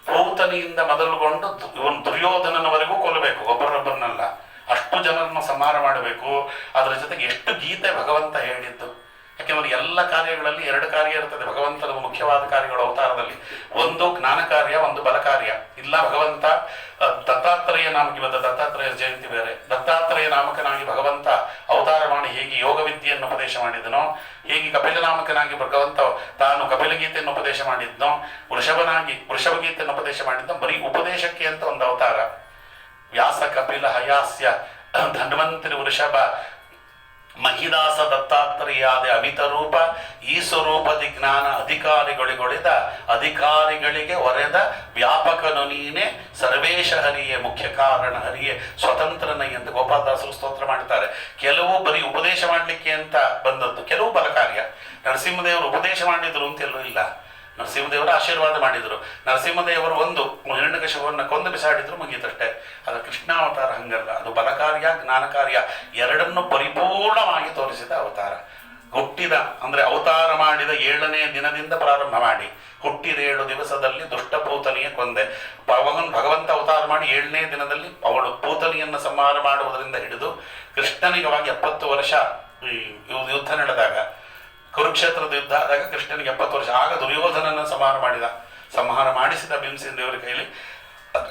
ಪೌತನಿಯಿಂದ ಮೊದಲುಗೊಂಡು ಇವನು ದುರ್ಯೋಧನನವರೆಗೂ ಕೊಲ್ಲಬೇಕು, ಒಬ್ಬರೊಬ್ಬರನ್ನಲ್ಲ, ಅಷ್ಟು ಜನರನ್ನು ಸಂಹಾರ ಮಾಡಬೇಕು. ಅದರ ಜೊತೆಗೆ ಎಷ್ಟು ಗೀತೆ ಭಗವಂತ ಹೇಳಿದ್ದು. ಯಾಕೆಂದ್ರೆ ಎಲ್ಲ ಕಾರ್ಯಗಳಲ್ಲಿ ಎರಡು ಕಾರ್ಯ ಇರ್ತದೆ ಭಗವಂತನ ಮುಖ್ಯವಾದ ಕಾರ್ಯಗಳು ಅವತಾರದಲ್ಲಿ. ಒಂದು ಜ್ಞಾನ ಕಾರ್ಯ, ಒಂದು ಬಲ ಕಾರ್ಯ. ಇಲ್ಲ ಭಗವಂತ ದತ್ತಾತ್ರೇಯ ನಾಮಕ, ಇವತ್ತು ದತ್ತಾತ್ರೇಯ ಜಯಂತಿ ಬೇರೆ, ದತ್ತಾತ್ರೇಯ ನಾಮಕನಾಗಿ ಭಗವಂತ ಅವತಾರ ಮಾಡಿ ಹೇಗೆ ಯೋಗ ವಿದ್ಯೆಯನ್ನು ಉಪದೇಶ ಮಾಡಿದನೋ, ಹೇಗೆ ಕಪಿಲ ನಾಮಕನಾಗಿ ಭಗವಂತ ತಾನು ಕಪಿಲಗೀತೆಯನ್ನು ಉಪದೇಶ ಮಾಡಿದ್ನೋ, ವೃಷಭಗೀತೆಯನ್ನು ಉಪದೇಶ ಮಾಡಿದ್ನೋ, ಬರೀ ಉಪದೇಶಕ್ಕೆ ಅಂತ ಒಂದು ಅವತಾರ. ವ್ಯಾಸ ಕಪಿಲ ಹಯಾಸ್ಯ ಧನ್ವಂತರಿ ವೃಷಭ ಮಹಿದಾಸ ದತ್ತಾತ್ರೇಯಾದ ಅಮಿತ ರೂಪ ಈ ಸ್ವರೂಪದಿ ಜ್ಞಾನ ಅಧಿಕಾರಿಗಳಿಗೊಳಿದ ಅಧಿಕಾರಿಗಳಿಗೆ ಒರೆದ ವ್ಯಾಪಕನು ನೀನೆ ಸರ್ವೇಶ ಹರಿಯೇ ಮುಖ್ಯ ಕಾರಣ ಹರಿಯೇ ಸ್ವತಂತ್ರನ ಎಂದು ಗೋಪಾಲದಾಸರು ಸ್ತೋತ್ರ ಮಾಡ್ತಾರೆ. ಕೆಲವು ಬರೀ ಉಪದೇಶ ಮಾಡಲಿಕ್ಕೆ ಅಂತ ಬಂದದ್ದು, ಕೆಲವು ಬಲ ಕಾರ್ಯ. ನರಸಿಂಹದೇವರು ಉಪದೇಶ ಮಾಡಿದ್ರು ಅಂತೆಲ್ಲೂ ಇಲ್ಲ, ನರಸಿಂಹದೇವರು ಆಶೀರ್ವಾದ ಮಾಡಿದರು. ನರಸಿಂಹದೇವರು ಒಂದು ಹಿರಣ್ಯಕಶಿಪುವನ್ನು ಕೊಂದು ಬಿಸಾಡಿದ್ರು, ಮುಗೀತಷ್ಟೇ. ಅದು ಕೃಷ್ಣಾವತಾರ ಹಂಗಲ್ಲ, ಅದು ಬಲ ಕಾರ್ಯ, ಜ್ಞಾನ ಕಾರ್ಯ ಎರಡನ್ನು ಪರಿಪೂರ್ಣವಾಗಿ ತೋರಿಸಿದ ಅವತಾರ. ಹುಟ್ಟಿದ ಅಂದರೆ ಅವತಾರ ಮಾಡಿದ 7ನೇ ದಿನದಿಂದ ಪ್ರಾರಂಭ ಮಾಡಿ ಹುಟ್ಟಿದ 7 ದಿವಸದಲ್ಲಿ ದುಷ್ಟ ಪೂತನಿಯ ಕೊಂದೆ. ಭಗವಂತ ಅವತಾರ ಮಾಡಿ 7ನೇ ದಿನದಲ್ಲಿ ಅವಳು ಪೂತನಿಯನ್ನು ಸಂಹಾರ ಮಾಡುವುದರಿಂದ ಹಿಡಿದು ಕೃಷ್ಣನಿಗವಾಗಿ 70 ವರ್ಷ ಯುದ್ಧ ನಡೆದಾಗ, ಕುರುಕ್ಷೇತ್ರದ ಯುದ್ಧ ಆದಾಗ ಕೃಷ್ಣನಿಗೆ 70 ವರ್ಷ. ಆಗ ದುರ್ಯೋಧನನ ಸಂಹಾರ ಮಾಡಿಸಿದ ಭೀಮಸೇನ ದೇವರ ಕೈಲಿ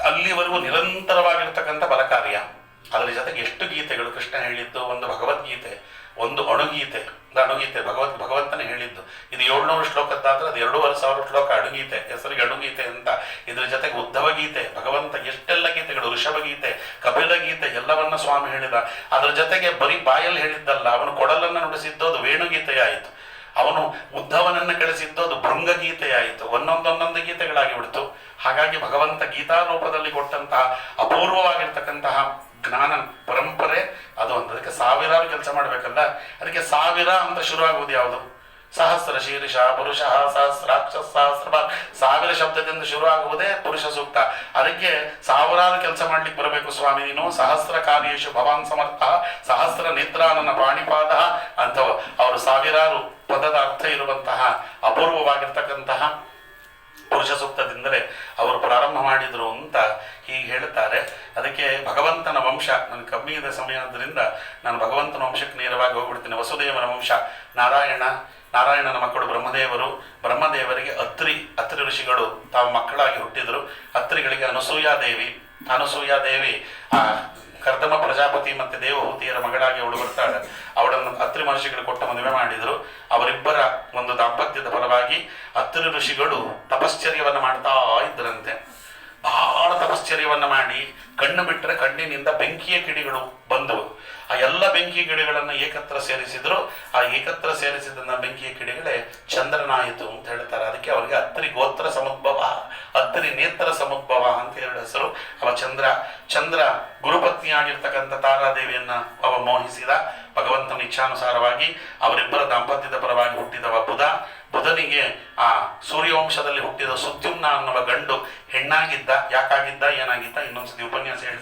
ಅಲ್ಲಿವರೆಗೂ ನಿರಂತರವಾಗಿರ್ತಕ್ಕಂಥ ಬಲ ಕಾರ್ಯ. ಅದರ ಜೊತೆಗೆ ಎಷ್ಟು ಗೀತೆಗಳು ಕೃಷ್ಣ ಹೇಳಿದ್ದು, ಒಂದು ಭಗವದ್ಗೀತೆ, ಒಂದು ಅಣುಗೀತೆ. ಭಗವಂತನೇ ಹೇಳಿದ್ದು. ಇದು 700 ಶ್ಲೋಕದ್ದಾದ್ರೆ ಅದು 2500 ಶ್ಲೋಕ ಅಣುಗೀತೆ, ಹೆಸರಿಗೆ ಅಣುಗೀತೆ ಅಂತ. ಇದ್ರ ಜೊತೆಗೆ ಉದ್ಧವ ಗೀತೆ, ಭಗವಂತ ಎಷ್ಟೆಲ್ಲ ಗೀತೆಗಳು, ಋಷಭ ಗೀತೆ, ಕಪಿಲ ಗೀತೆ ಎಲ್ಲವನ್ನ ಸ್ವಾಮಿ ಹೇಳಿದ. ಅದರ ಜೊತೆಗೆ ಬರೀ ಬಾಯಲ್ಲಿ ಹೇಳಿದ್ದಲ್ಲ, ಅವನು ಕೊಡಲನ್ನು ನುಡಿಸಿದ್ದು ಅದು ವೇಣುಗೀತೆಯಾಯಿತು, ಅವನು ಉದ್ಧವನನ್ನು ಕಳಿಸಿದ್ದು ಅದು ಭೃಂಗಗೀತೆಯಾಯಿತು. ಒಂದೊಂದೊಂದೊಂದು ಗೀತೆಗಳಾಗಿ ಬಿಡ್ತು. ಹಾಗಾಗಿ ಭಗವಂತ ಗೀತಾರೂಪದಲ್ಲಿ ಕೊಟ್ಟಂತಹ ಅಪೂರ್ವವಾಗಿರ್ತಕ್ಕಂತಹ ಜ್ಞಾನ ಪರಂಪರೆ ಅದು ಒಂದು. ಅದಕ್ಕೆ ಸಾವಿರಾರು ಕೆಲಸ ಮಾಡಬೇಕಲ್ಲ, ಅದಕ್ಕೆ 1000 ಅಂತ ಶುರುವಾಗುವುದು ಯಾವುದು? ಸಹಸ್ರ ಶೀರ್ಷ ಪುರುಷ ಸಹಸ್ರಾಕ್ಷ ಸಹಸ್ರ 1000 ಶಬ್ದದಿಂದ ಶುರುವಾಗುವುದೇ ಪುರುಷ ಸೂಕ್ತ. ಅದಕ್ಕೆ ಸಾವಿರಾರು ಕೆಲಸ ಮಾಡ್ಲಿಕ್ಕೆ ಬರಬೇಕು ಸ್ವಾಮಿ ನೀನು. ಸಹಸ್ರ ಕಾರ್ಯೇಶು ಭವಾನ್ ಸಮರ್ಥ ಸಹಸ್ರ ನೇತ್ರಾನನ ಪಾಣಿಪಾದ ಅಂತ ಅವರು ಸಾವಿರಾರು ಪದದ ಅರ್ಥ ಇರುವಂತಹ ಅಪೂರ್ವವಾಗಿರ್ತಕ್ಕಂತಹ ಪುರುಷ ಸೂಕ್ತದಿಂದಲೇ ಅವರು ಪ್ರಾರಂಭ ಮಾಡಿದರು ಅಂತ ಹೀಗೆ ಹೇಳ್ತಾರೆ. ಅದಕ್ಕೆ ಭಗವಂತನ ವಂಶ ನನಗೆ ಕಮ್ಮಿ ಇದೆ ಸಮಯ, ಆದ್ದರಿಂದ ನಾನು ಭಗವಂತನ ವಂಶಕ್ಕೆ ನೇರವಾಗಿ ಹೋಗ್ಬಿಡ್ತೀನಿ. ವಸುದೇವನ ವಂಶ ನಾರಾಯಣನ ಮಕ್ಕಳು ಬ್ರಹ್ಮದೇವರಿಗೆ ಅತ್ರಿ ಋಷಿಗಳು ತಾವು ಮಕ್ಕಳಾಗಿ ಹುಟ್ಟಿದರು. ಅತ್ರಿಗಳಿಗೆ ಅನಸೂಯಾದೇವಿ ಆ ಕರ್ದಮ ಪ್ರಜಾಪತಿ ಮತ್ತು ದೇವಹೂತಿಯರ ಮಗಳಾಗಿ ಅವಳು ಬರ್ತಾಳೆ. ಅವಳನ್ನು ಅತ್ರಿ ಮಹರ್ಷಿಗಳು ಕೊಟ್ಟು ಮದುವೆ ಮಾಡಿದರು. ಅವರಿಬ್ಬರ ಒಂದು ದಾಂಪತ್ಯದ ಫಲವಾಗಿ ಅತ್ರಿ ಋಷಿಗಳು ತಪಶ್ಚರ್ಯವನ್ನು ಮಾಡ್ತಾ ಇದ್ದರಂತೆ. ಬಹಳ ತಪಶ್ಚರ್ಯವನ್ನು ಮಾಡಿ ಕಣ್ಣು ಬಿಟ್ಟರೆ ಕಣ್ಣಿನಿಂದ ಬೆಂಕಿಯ ಕಿಡಿಗಳು ಬಂದವು. ಆ ಎಲ್ಲ ಬೆಂಕಿ ಗಿಡಗಳನ್ನು ಏಕತ್ರ ಸೇರಿಸಿದ್ರು. ಆ ಏಕತ್ರ ಸೇರಿಸಿದ ಬೆಂಕಿಯ ಕಿಡಿಗಳೇ ಚಂದ್ರನಾಯಿತು ಅಂತ ಹೇಳ್ತಾರೆ. ಅದಕ್ಕೆ ಅವರಿಗೆ ಅತ್ರಿ ಗೋತ್ರ ಸಮುದ್ಭವ, ಅತ್ರಿ ನೇತ್ರ ಸಮುದ್ಭವ ಅಂತ ಎರಡು ಹೆಸರು. ಅವ ಚಂದ್ರ ಗುರುಪತ್ನಿಯಾಗಿರ್ತಕ್ಕಂಥ ತಾರಾದೇವಿಯನ್ನ ಅವ ಮೋಹಿಸಿದ. ಭಗವಂತನ ಇಚ್ಛಾನುಸಾರವಾಗಿ ಅವರಿಬ್ಬರ ದಾಂಪತ್ಯದ ಪರವಾಗಿ ಹುಟ್ಟಿದವ ಬುಧನಿಗೆ ಆ ಸೂರ್ಯವಂಶದಲ್ಲಿ ಹುಟ್ಟಿದ ಸುದ್ಯುಮ್ನ ಅನ್ನುವ ಗಂಡು ಹೆಣ್ಣಾಗಿದ್ದ. ಯಾಕಾಗಿದ್ದ, ಏನಾಗಿದ್ದ, ಇನ್ನೊಂದ್ಸತಿ ಉಪನ್ಯಾಸ ಹೇಳಿ